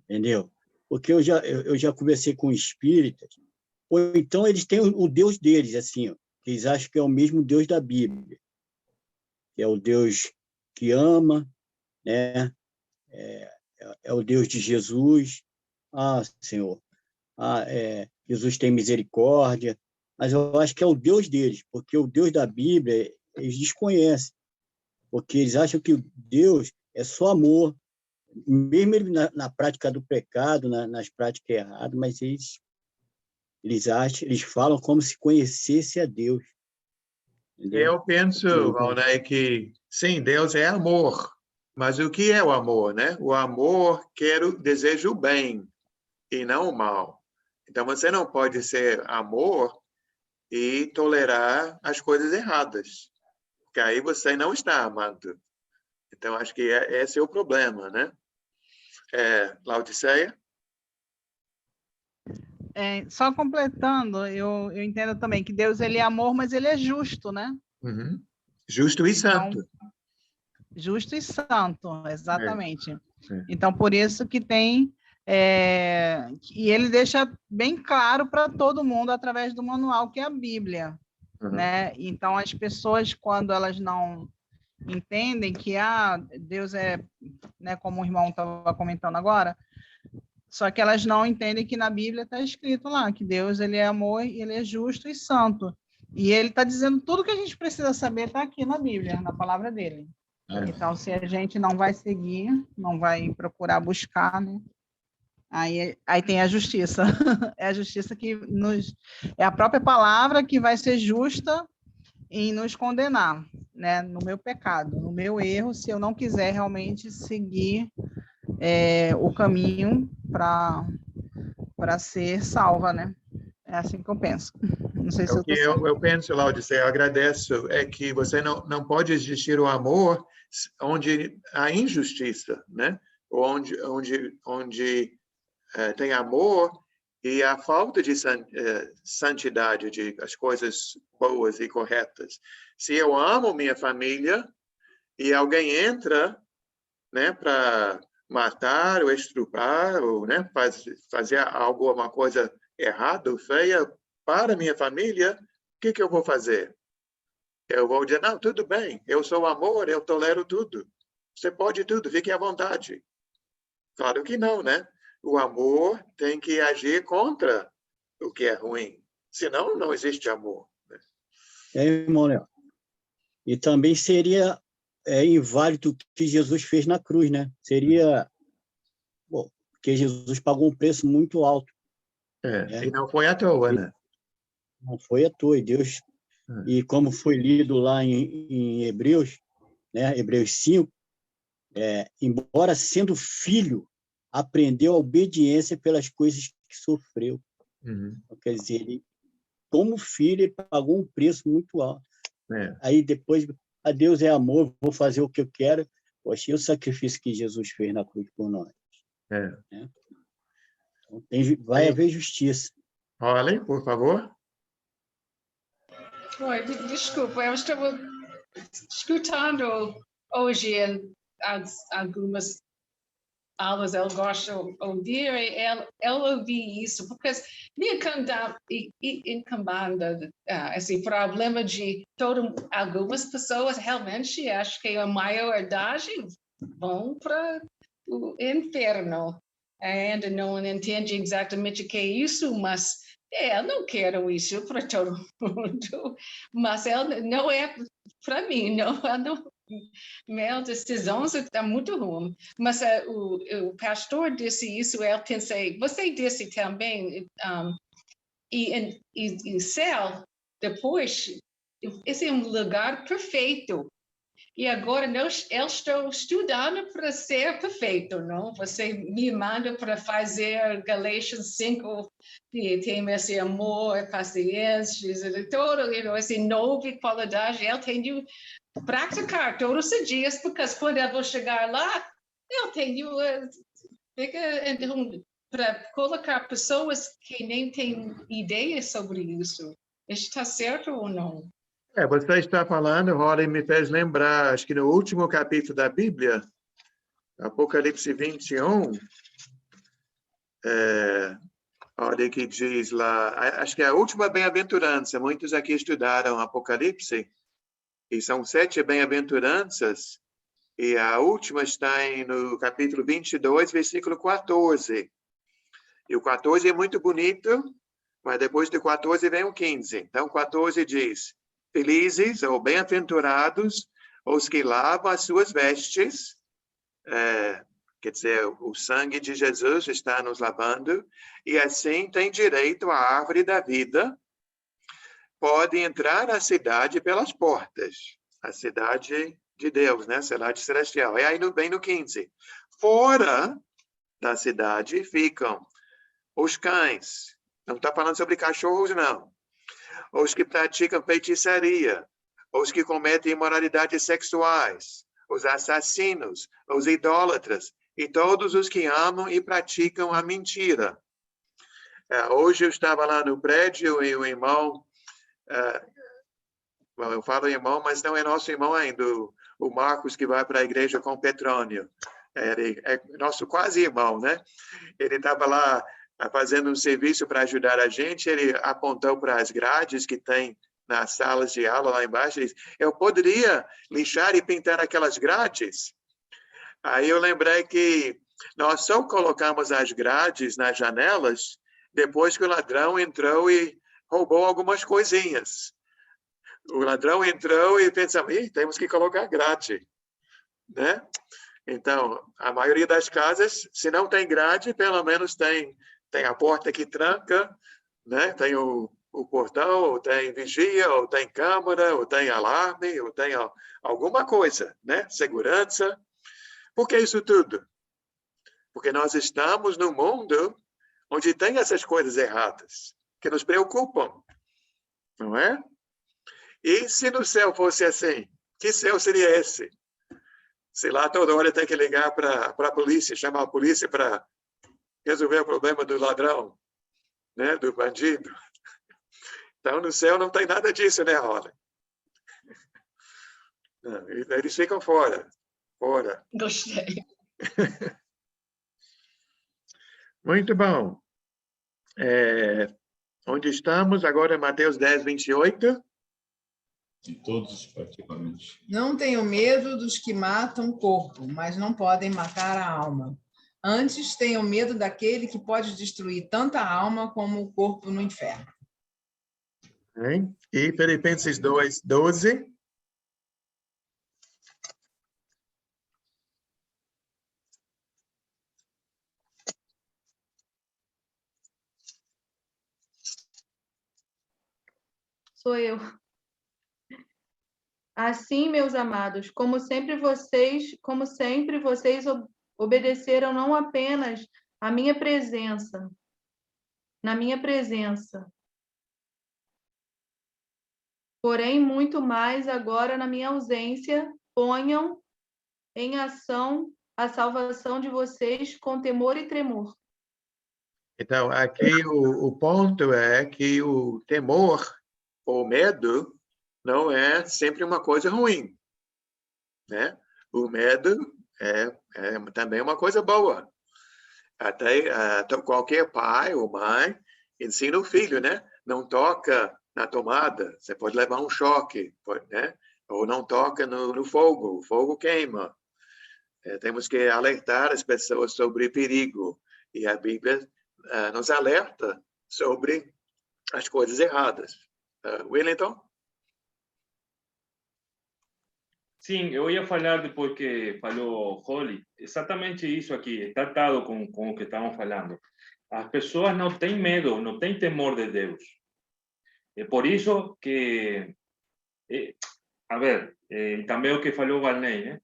S2: entendeu? Porque eu já conversei com espíritas, ou então eles têm o Deus deles, assim, ó, que eles acham que é o mesmo Deus da Bíblia, que é o Deus que ama, né? É o Deus de Jesus. Senhor, Jesus tem misericórdia, mas eu acho que é o Deus deles, porque o Deus da Bíblia eles desconhecem. porque eles acham que Deus é só amor, mesmo ele na prática do pecado, nas práticas erradas, mas eles falam como se conhecesse a Deus. Entendeu?
S1: Eu penso, Valnei, que sim, Deus é amor, mas o que é o amor, né? O amor deseja o bem e não o mal. Então, você não pode ser amor e tolerar as coisas erradas, porque aí você não está amando. Então, acho que esse é o problema, né? Laodiceia?
S3: Só completando, eu entendo também que Deus ele é amor, mas ele é justo, né?
S1: Uhum. Justo e santo.
S3: Justo e santo, exatamente.
S1: É.
S3: Então, por isso que tem... e ele deixa bem claro para todo mundo através do manual, que é a Bíblia.
S1: Uhum.
S3: Né? Então, as pessoas, quando elas não entendem que Deus é, né, como o irmão estava comentando agora, só que elas não entendem que na Bíblia está escrito lá que Deus ele é amor, ele é justo e santo. E ele está dizendo tudo que a gente precisa saber está aqui na Bíblia, na palavra dele. Então, se a gente não vai seguir, não vai procurar buscar, né? Aí tem a justiça. É a justiça que é a própria palavra que vai ser justa em nos condenar, né? No meu pecado, no meu erro, se eu não quiser realmente seguir o caminho para ser salva, né? É assim que eu penso. Não sei se
S1: o que eu penso, Laodiceia, eu agradeço, é que você não pode existir o amor onde há injustiça, né? Onde tem amor e a falta de santidade, de as coisas boas e corretas. Se eu amo minha família e alguém entra, né, para matar ou estuprar ou, né, fazer alguma coisa errada ou feia para minha família, o que eu vou fazer? Eu vou dizer, não, tudo bem, eu sou amor, eu tolero tudo. Você pode tudo, fique à vontade. Claro que não, né? O amor tem que agir contra o que é ruim. Senão, não existe amor.
S2: Irmão, e também seria inválido o que Jesus fez na cruz, né? Seria... Bom, porque Jesus pagou um preço muito alto.
S1: E não foi à toa, né?
S2: Não foi à toa. E Deus... E como foi lido lá em Hebreus, né? Hebreus 5, embora sendo filho, aprendeu a obediência pelas coisas que sofreu.
S1: Uhum.
S2: Quer dizer, ele, como filho, ele pagou um preço muito alto. Aí depois, a Deus é amor, vou fazer o que eu quero. Poxa, e o sacrifício que Jesus fez na cruz por nós? Né? Então, vai haver justiça.
S1: Olhem, por favor.
S9: Oi, desculpa, eu estava escutando hoje algumas aulas, eu gosto de ouvir, ela ouvir isso, porque me incomanda esse problema de algumas pessoas realmente acham que a maioridade vão para o inferno, ainda não entende exatamente o que é isso, mas eu não quero isso para todo mundo, mas não é para mim, não. Minha decisão está muito ruim. Mas o pastor disse isso, eu pensei, você disse também, e céu, depois, esse é um lugar perfeito. E agora eu estou estudando para ser perfeito, não? Você me manda para fazer Galatians 5, que tem esse amor, paciência, todo, esse nova qualidade. Eu tenho que praticar todos os dias, porque quando eu vou chegar lá, eu tenho para colocar pessoas que nem têm ideia sobre isso. Está certo ou não?
S1: Você está falando, Rory, me fez lembrar, acho que no último capítulo da Bíblia, Apocalipse 21, olha que diz lá, acho que é a última bem-aventurança, muitos aqui estudaram Apocalipse, e são 7 bem-aventuranças, e a última está no capítulo 22, versículo 14. E o 14 é muito bonito, mas depois do 14 vem o 15. Então, 14 diz: felizes ou bem-aventurados os que lavam as suas vestes, quer dizer, o sangue de Jesus está nos lavando, e assim tem direito à árvore da vida, pode entrar na cidade pelas portas, a cidade de Deus, né? Cidade celestial. E aí bem no 15. Fora da cidade ficam os cães. Não está falando sobre cachorros, não. Os que praticam feitiçaria, os que cometem imoralidades sexuais, os assassinos, os idólatras e todos os que amam e praticam a mentira. Hoje eu estava lá no prédio e o irmão, eu falo irmão, mas não é nosso irmão ainda, o Marcos, que vai para a igreja com Petrônio. É nosso quase irmão, né? Ele estava lá fazendo um serviço para ajudar a gente, ele apontou para as grades que tem nas salas de aula lá embaixo, ele disse, eu poderia lixar e pintar aquelas grades? Aí eu lembrei que nós só colocamos as grades nas janelas depois que o ladrão entrou e roubou algumas coisinhas. O ladrão entrou e pensou, temos que colocar grade, né? Então, a maioria das casas, se não tem grade, pelo menos tem a porta que tranca, né? Tem o portão, ou tem vigia, ou tem câmera, ou tem alarme, ou tem alguma coisa, né? Segurança. Por que isso tudo? Porque nós estamos num mundo onde tem essas coisas erradas, que nos preocupam, não é? E se no céu fosse assim, que céu seria esse? Se lá toda hora tem que ligar para a polícia, chamar a polícia para resolver o problema do ladrão, né? Do bandido. Então, no céu não tem nada disso, né, Holly? Não, eles ficam fora. Fora.
S9: Gostei.
S1: Muito bom. Onde estamos? Agora é Mateus 10, 28.
S4: De todos, praticamente.
S12: Não tenham medo dos que matam o corpo, mas não podem matar a alma. Antes, tenham medo daquele que pode destruir tanto a alma como o corpo no inferno.
S1: E Filipenses 2, 12.
S8: Sou eu. Assim, meus amados, como sempre vocês obedeceram não apenas na minha presença, porém muito mais agora na minha ausência, ponham em ação a salvação de vocês com temor e tremor.
S1: Então, aqui o ponto é que o temor ou medo não é sempre uma coisa ruim, né? O medo é também uma coisa boa. Até qualquer pai ou mãe ensina o filho, né? Não toca na tomada, você pode levar um choque, né? Ou não toca no fogo, o fogo queima. Temos que alertar as pessoas sobre perigo. E a Bíblia nos alerta sobre as coisas erradas. Wellington?
S5: Sim, eu ia falar depois que falou Holly, exatamente isso aqui, está atado com o que estavam falando. As pessoas não têm medo, não têm temor de Deus. É por isso que, a ver, também o que falou Valnei, né?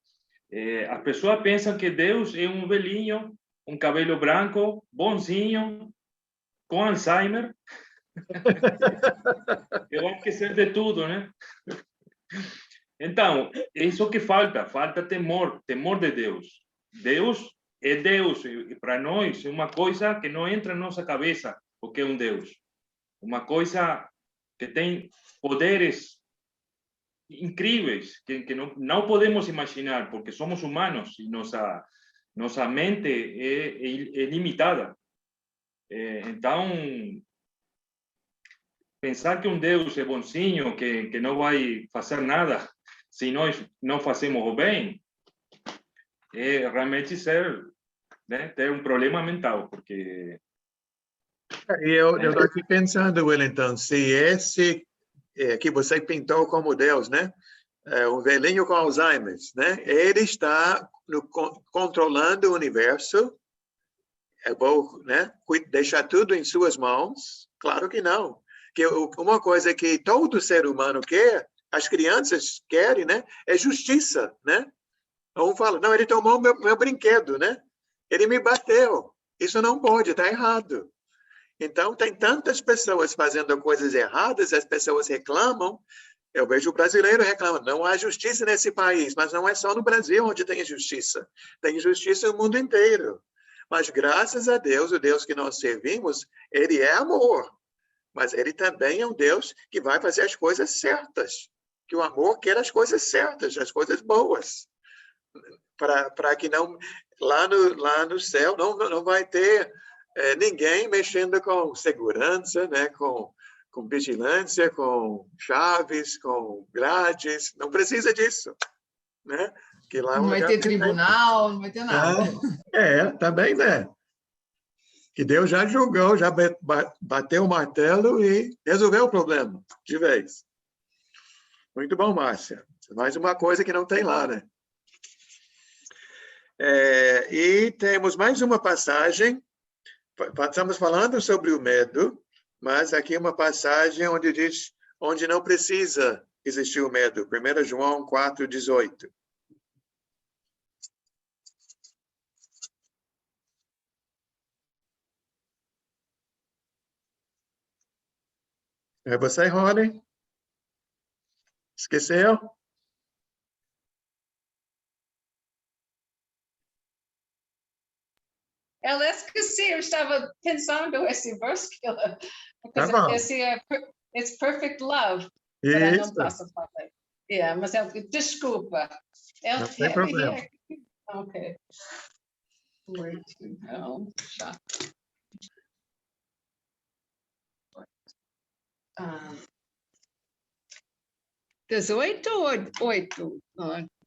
S5: As pessoas pensam que Deus é um velhinho, um cabelo branco, bonzinho, com Alzheimer. Eu acho que serve de tudo, né? Então, isso que falta temor de Deus. Deus é Deus, e para nós é uma coisa que não entra na nossa cabeça, o que é um Deus. Uma coisa que tem poderes incríveis, que não podemos imaginar, porque somos humanos e nossa mente é limitada. Então, pensar que um Deus é bonzinho, que não vai fazer nada se nós não fazemos o bem, é realmente ter um problema mental, porque...
S1: Eu estou aqui pensando, Wellington, se esse que você pintou como Deus, né? um velhinho com Alzheimer, né? Ele está controlando o universo. É bom, né? Deixar tudo em suas mãos? Claro que não. Que uma coisa que todo ser humano quer, as crianças querem, né? É justiça, né? Um fala, não, ele tomou meu brinquedo, né? Ele me bateu. Isso não pode, está errado. Então, tem tantas pessoas fazendo coisas erradas, as pessoas reclamam. Eu vejo o brasileiro reclamando, não há justiça nesse país, mas não é só no Brasil onde tem justiça. Tem justiça no mundo inteiro. Mas, graças a Deus, o Deus que nós servimos, ele é amor. Mas ele também é um Deus que vai fazer as coisas certas. Que o amor quer as coisas certas, as coisas boas. Para que não, lá no céu não vai ter ninguém mexendo com segurança, né? com vigilância, com chaves, com grades. Não precisa disso. Né? Que lá
S12: não vai ter tribunal, não vai ter nada.
S1: Também, né? Que Deus já julgou, já bateu o martelo e resolveu o problema, de vez. Muito bom, Márcia. Mais uma coisa que não tem lá, né? E temos mais uma passagem. Estamos falando sobre o medo, mas aqui uma passagem onde diz onde não precisa existir o medo. 1 João 4:18. É você, Rony? Esqueceu?
S9: Eu esqueci, eu estava pensando esse verso que ela...
S1: Tá bom.
S9: Esse é It's Perfect Love.
S1: Isso.
S9: Não posso falar. Mas desculpa.
S1: Não tem problema.
S9: Ok. Não, já. 18 ou 8?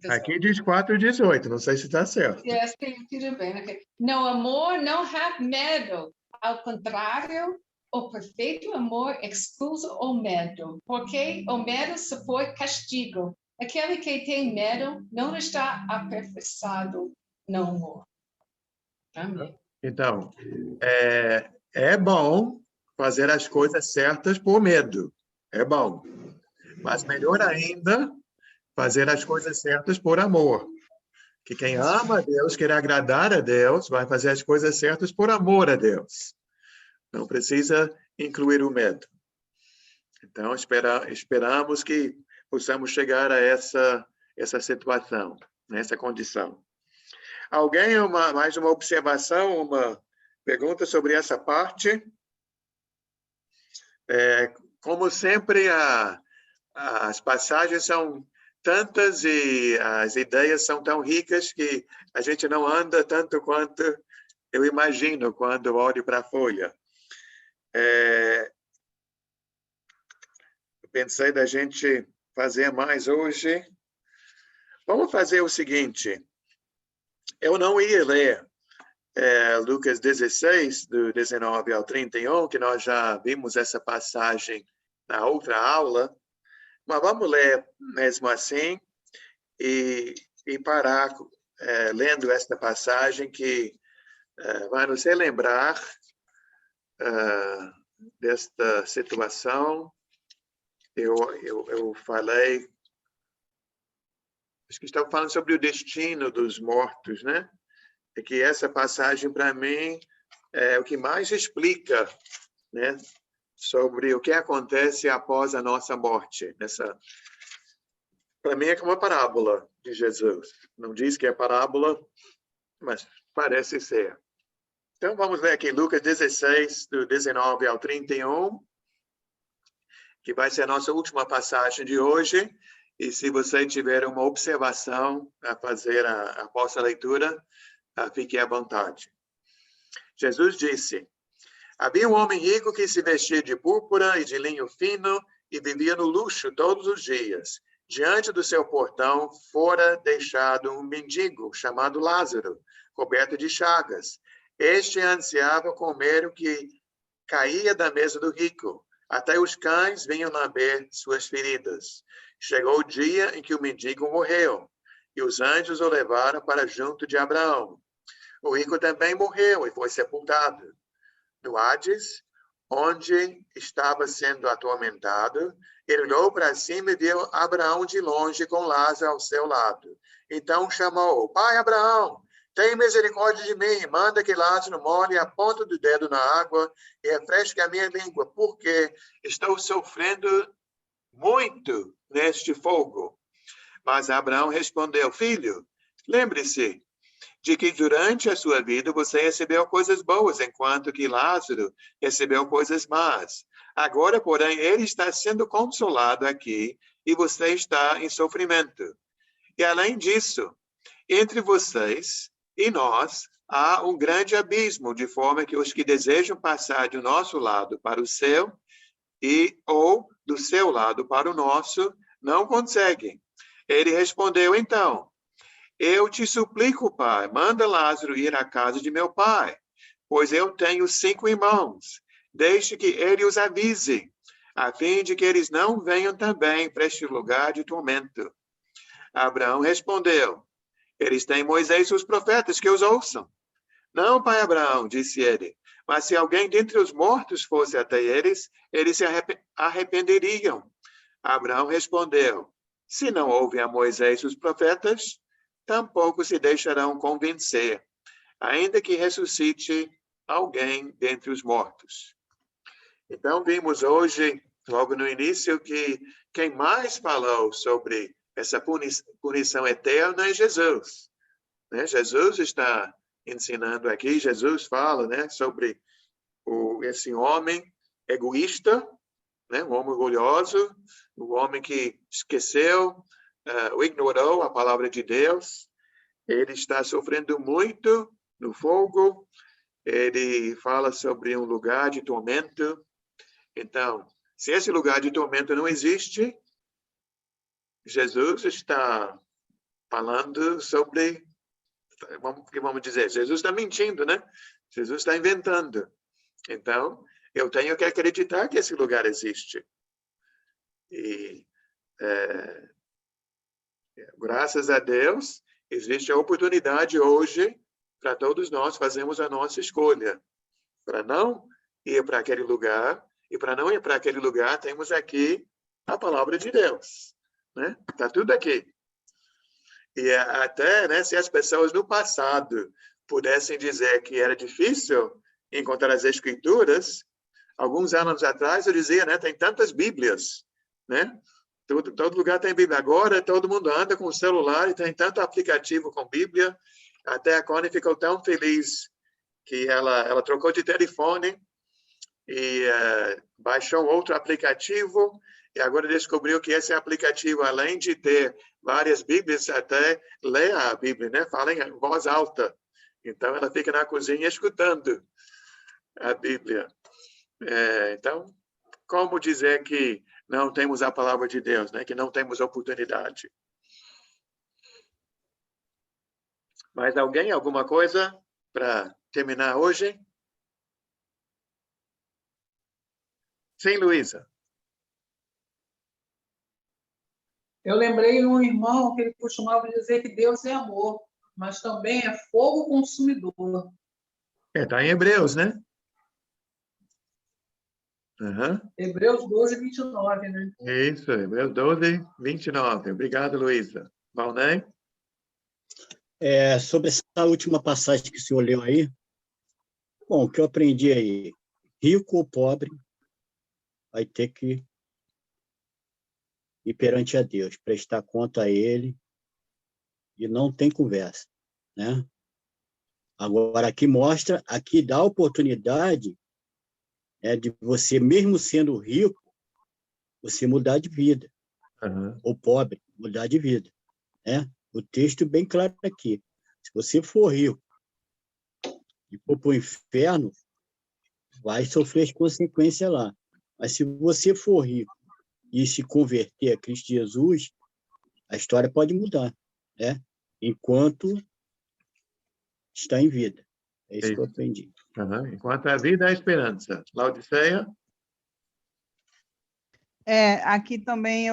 S1: Aqui diz 4:18, não sei se está certo.
S9: Tudo bem. Okay. No amor não há medo, ao contrário, o perfeito amor expulsa o medo, porque o medo supõe castigo. Aquele que tem medo não está aperfeiçoado no amor. Amém.
S1: Então, é bom fazer as coisas certas por medo. É bom. Mas melhor ainda, fazer as coisas certas por amor. Que quem ama a Deus, quer agradar a Deus, vai fazer as coisas certas por amor a Deus. Não precisa incluir o medo. Então, esperamos que possamos chegar a essa situação, nessa condição. Alguém, mais uma observação, uma pergunta sobre essa parte? Como sempre, as passagens são tantas e as ideias são tão ricas que a gente não anda tanto quanto eu imagino quando olho para a folha. Pensei da gente fazer mais hoje. Vamos fazer o seguinte. Eu não ia ler Lucas 16, do 19 ao 31, que nós já vimos essa passagem na outra aula, mas vamos ler mesmo assim e parar lendo esta passagem que vai nos relembrar desta situação. Eu falei, acho que estava falando sobre o destino dos mortos, né? É que essa passagem, para mim, é o que mais explica, né, sobre o que acontece após a nossa morte. Para mim, é como uma parábola de Jesus. Não diz que é parábola, mas parece ser. Então, vamos ler aqui Lucas 16, do 19 ao 31, que vai ser a nossa última passagem de hoje. E se você tiver uma observação a fazer após a leitura, fique à vontade. Jesus disse: havia um homem rico que se vestia de púrpura e de linho fino e vivia no luxo todos os dias. Diante do seu portão fora deixado um mendigo chamado Lázaro, coberto de chagas. Este ansiava comer o que caía da mesa do rico, Até os cães vinham lamber suas feridas. Chegou o dia em que o mendigo morreu, e os anjos o levaram para junto de Abraão. O rico também morreu e foi sepultado. No Hades, onde estava sendo atormentado, ele olhou para cima e viu Abraão de longe com Lázaro ao seu lado. Então chamou: Pai Abraão, tem misericórdia de mim, manda que Lázaro molhe a ponta do dedo na água e refresque a minha língua, porque estou sofrendo muito neste fogo. Mas Abraão respondeu: Filho, lembre-se de que durante a sua vida você recebeu coisas boas, enquanto que Lázaro recebeu coisas más. Agora, porém, ele está sendo consolado aqui e você está em sofrimento. E além disso, entre vocês e nós há um grande abismo, de forma que os que desejam passar do nosso lado para o seu ou do seu lado para o nosso não conseguem. Ele respondeu: Então, eu te suplico, pai, manda Lázaro ir à casa de meu pai, pois eu tenho 5 irmãos. Deixe que ele os avise, a fim de que eles não venham também para este lugar de tormento. Abraão respondeu: Eles têm Moisés e os profetas, que os ouçam. Não, pai Abraão, disse ele, mas se alguém dentre os mortos fosse até eles se arrependeriam. Abraão respondeu: Se não ouvem a Moisés e os profetas, tampouco se deixarão convencer, ainda que ressuscite alguém dentre os mortos. Então, vimos hoje, logo no início, que quem mais falou sobre essa punição eterna é Jesus. Né? Jesus está ensinando aqui, Jesus fala, né, sobre esse homem egoísta, né, um homem orgulhoso, um homem que esqueceu, ignorou a palavra de Deus. Ele está sofrendo muito no fogo. Ele fala sobre um lugar de tormento. Então, se esse lugar de tormento não existe, Jesus está falando sobre, vamos dizer, Jesus está mentindo, né? Jesus está inventando. Então, eu tenho que acreditar que esse lugar existe. E graças a Deus, existe a oportunidade hoje para todos nós fazermos a nossa escolha. Para não ir para aquele lugar, e para não ir para aquele lugar, temos aqui a palavra de Deus. Né? Está tudo aqui. E até, né, se as pessoas no passado pudessem dizer que era difícil encontrar as escrituras, alguns anos atrás eu dizia, né, tem tantas Bíblias, né? Todo lugar tem Bíblia. Agora todo mundo anda com o celular e tem tanto aplicativo com Bíblia. Até a Connie ficou tão feliz que ela trocou de telefone e baixou outro aplicativo e agora descobriu que esse aplicativo, além de ter várias Bíblias, até lê a Bíblia, né? Fala em voz alta. Então ela fica na cozinha escutando a Bíblia. Então, como dizer que não temos a palavra de Deus, né? Que não temos oportunidade? Mais alguém? Alguma coisa para terminar hoje? Sim, Luísa.
S7: Eu lembrei de um irmão que ele costumava dizer que Deus é amor, mas também é fogo consumidor.
S1: Está em Hebreus, né? Uhum.
S7: Hebreus 12, 29, né?
S1: Isso, Hebreus 12, 29. Obrigado, Luísa. Valnei?
S2: Sobre essa última passagem que o senhor leu aí, bom, o que eu aprendi aí, rico ou pobre, vai ter que ir perante a Deus, prestar conta a Ele, e não tem conversa, né? Agora, aqui dá a oportunidade de você, mesmo sendo rico, você mudar de vida, ou pobre, mudar de vida, né? O texto bem claro aqui, se você for rico e for para o inferno, vai sofrer as consequências lá. Mas se você for rico e se converter a Cristo Jesus, a história pode mudar, né? Enquanto está em vida. É isso que eu aprendi.
S1: Enquanto a vida, a esperança. Laodiceia?
S3: Aqui também,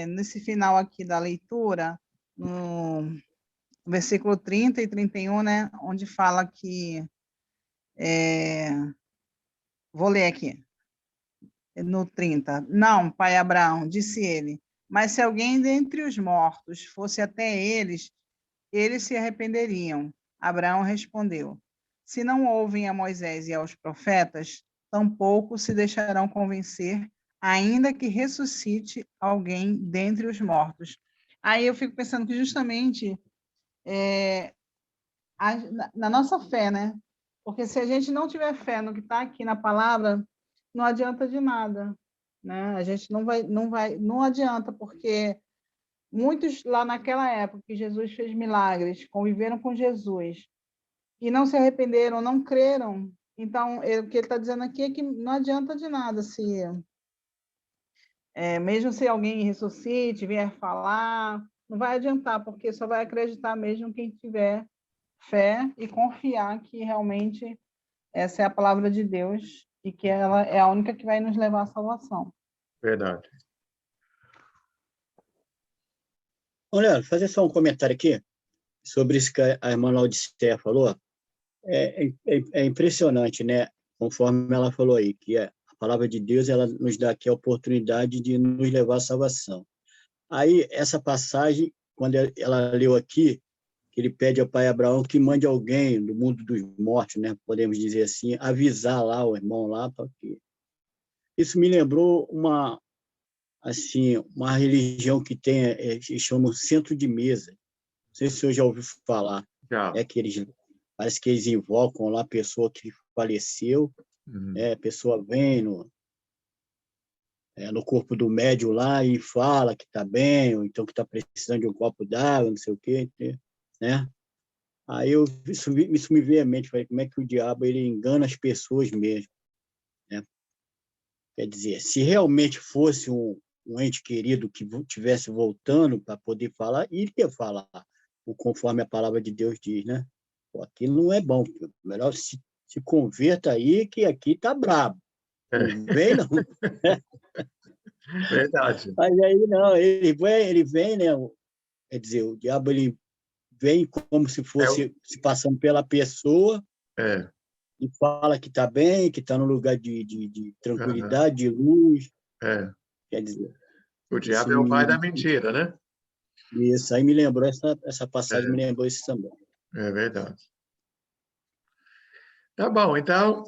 S3: nesse final aqui da leitura, no versículo 30 e 31, né, onde fala que, vou ler aqui, no 30. Não, pai Abraão, disse ele, mas se alguém dentre os mortos fosse até eles se arrependeriam. Abraão respondeu, se não ouvem a Moisés e aos profetas, tampouco se deixarão convencer, ainda que ressuscite alguém dentre os mortos. Aí eu fico pensando que justamente na nossa fé, né? Porque se a gente não tiver fé no que está aqui na palavra, não adianta de nada, né? A gente não adianta, porque muitos lá naquela época que Jesus fez milagres, conviveram com Jesus e não se arrependeram, não creram. Então, o que ele está dizendo aqui é que não adianta de nada mesmo se alguém ressuscite, vier falar, não vai adiantar, porque só vai acreditar mesmo quem tiver fé e confiar que realmente essa é a palavra de Deus e que ela é a única que vai nos levar à salvação.
S1: Verdade.
S2: Olha, fazer só um comentário aqui sobre isso que a irmã Laodiceia falou. É impressionante, né? Conforme ela falou aí, que a palavra de Deus ela nos dá aqui a oportunidade de nos levar à salvação. Aí, essa passagem, quando ela leu aqui, que ele pede ao pai Abraão que mande alguém do mundo dos mortos, né? Podemos dizer assim, avisar lá o irmão lá, porque isso me lembrou uma religião que tem, eles chamam centro de mesa. Não sei se o senhor já ouviu falar.
S1: Já.
S2: Parece que eles invocam lá a pessoa que faleceu, a pessoa vem no corpo do médium lá e fala que está bem, ou então que está precisando de um copo d'água, não sei o quê, né? Aí isso me veio à mente, falei, como é que o diabo ele engana as pessoas mesmo, né? Quer dizer, se realmente fosse um ente querido que estivesse voltando para poder falar, iria falar, conforme a palavra de Deus diz, né? Pô, aqui não é bom, melhor se converta aí, que aqui está brabo. Não vem, não.
S1: Verdade.
S2: Mas aí não, ele vem, né? Quer dizer, o diabo ele vem como se fosse se passando pela pessoa e fala que está bem, que está no lugar de tranquilidade, de luz. Quer dizer,
S1: o diabo é o pai da mentira, né?
S2: Isso, aí me lembrou, essa passagem me lembrou isso também.
S1: É verdade. Tá bom, então,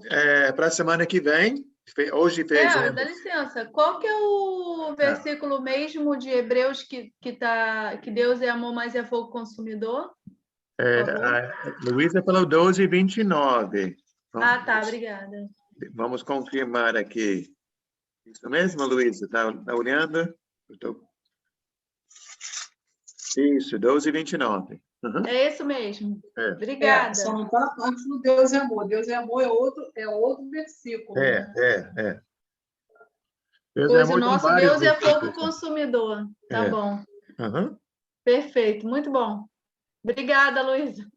S1: para a semana que vem, hoje fizemos...
S8: Dá licença, qual que é o versículo mesmo de Hebreus que Deus é amor, mas é fogo consumidor?
S1: Luísa falou 12:29.
S8: Tá, obrigada.
S1: Vamos confirmar aqui. Isso mesmo, Luísa? Está olhando? Isso, 12:29.
S8: É isso mesmo. Obrigada.
S7: Só não está antes do Deus é amor. Deus é amor é outro versículo.
S8: Pois o nosso Deus é fogo consumidor. Tá bom. Perfeito, muito bom. Obrigada, Luísa.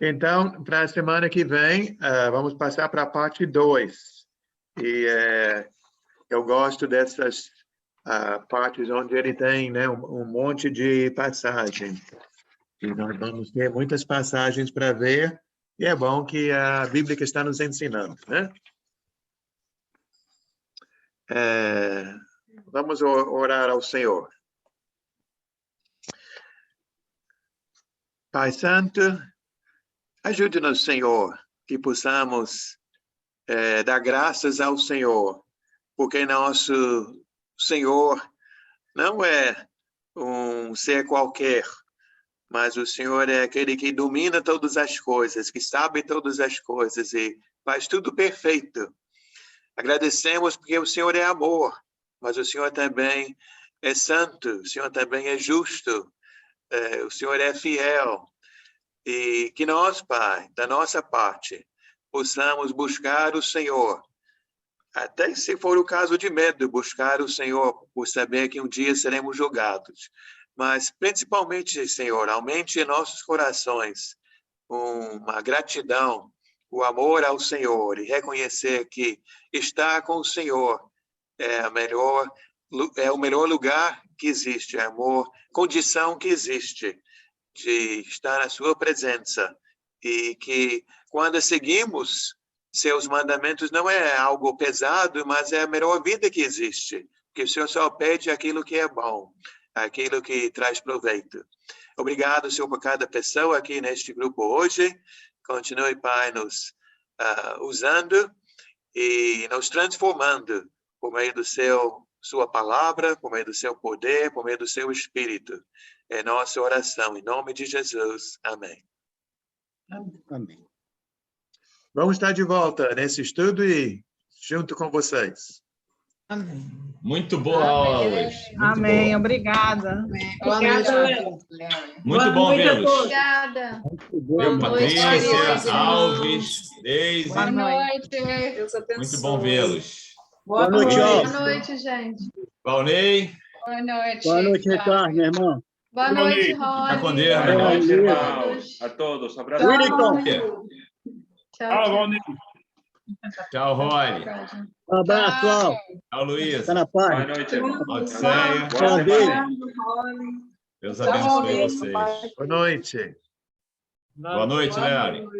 S1: Então, para a semana que vem, vamos passar para a parte 2. E eu gosto dessas partes onde ele tem, né, um monte de passagens. E nós vamos ter muitas passagens para ver, e é bom que a Bíblia que está nos ensinando, né? Vamos orar ao Senhor. Pai Santo, ajude-nos, Senhor, que possamos dar graças ao Senhor, porque nosso Senhor não é um ser qualquer, mas o Senhor é aquele que domina todas as coisas, que sabe todas as coisas e faz tudo perfeito. Agradecemos porque o Senhor é amor, mas o Senhor também é santo, o Senhor também é justo, o Senhor é fiel. E que nós, Pai, da nossa parte, possamos buscar o Senhor, até se for o caso de medo, buscar o Senhor, por saber que um dia seremos julgados. Mas, principalmente, Senhor, aumente em nossos corações uma gratidão, o amor ao Senhor e reconhecer que estar com o Senhor é a melhor é o melhor lugar que existe, é a maior condição que existe de estar na sua presença. E que quando seguimos seus mandamentos não é algo pesado, mas é a melhor vida que existe. Porque o Senhor só pede aquilo que é bom, aquilo que traz proveito. Obrigado, Senhor, por cada pessoa aqui neste grupo hoje. Continue, Pai, nos usando e nos transformando por meio do sua palavra, por meio do seu poder, por meio do seu Espírito. É nossa oração, em nome de Jesus. Amém.
S2: Amém.
S1: Vamos estar de volta nesse estudo e junto com vocês.
S12: Amém.
S4: Muito boa aula hoje. Muito
S3: Amém,
S4: boa.
S3: obrigada.
S9: Obrigada, Léo.
S4: Muito bom vê-los.
S8: Obrigada.
S4: Eu, Patrícia, Alves, Deise.
S8: Boa noite.
S10: Deus abençoe.
S4: Muito bom vê-los.
S2: Boa noite,
S8: Boa
S2: Alves.
S8: noite, gente.
S4: Valnei.
S9: Boa noite.
S2: Boa noite, Ricardo, meu irmão.
S8: Boa noite, Rony.
S4: Fica com Deus,
S5: Boa
S4: meu irmão.
S5: noite, irmãos. A todos. Abraço.
S2: Wellington.
S8: Tchau.
S4: Tchau, Rony.
S2: Um abraço, Al.
S4: Tchau, Luiz.
S2: Tá na paz.
S5: Boa noite, irmão.
S4: Odisseia.
S2: Tchau,
S5: Boa semana.
S4: Deus abençoe vocês.
S1: Boa noite.
S4: Boa noite, Léo.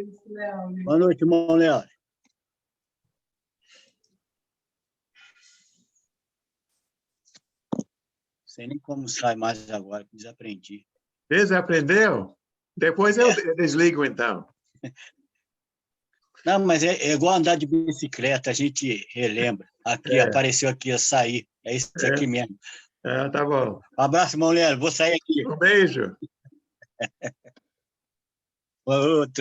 S2: Boa noite, irmão Léo. Não sei nem como sai mais agora, que desaprendi.
S1: Desaprendeu? Depois eu desligo, então.
S2: Não, mas é igual andar de bicicleta, a gente relembra. Aqui, apareceu aqui, ia sair. É isso aqui mesmo.
S1: Tá bom.
S2: Um abraço, irmão Léo. Vou sair aqui.
S1: Um beijo.
S2: Outro.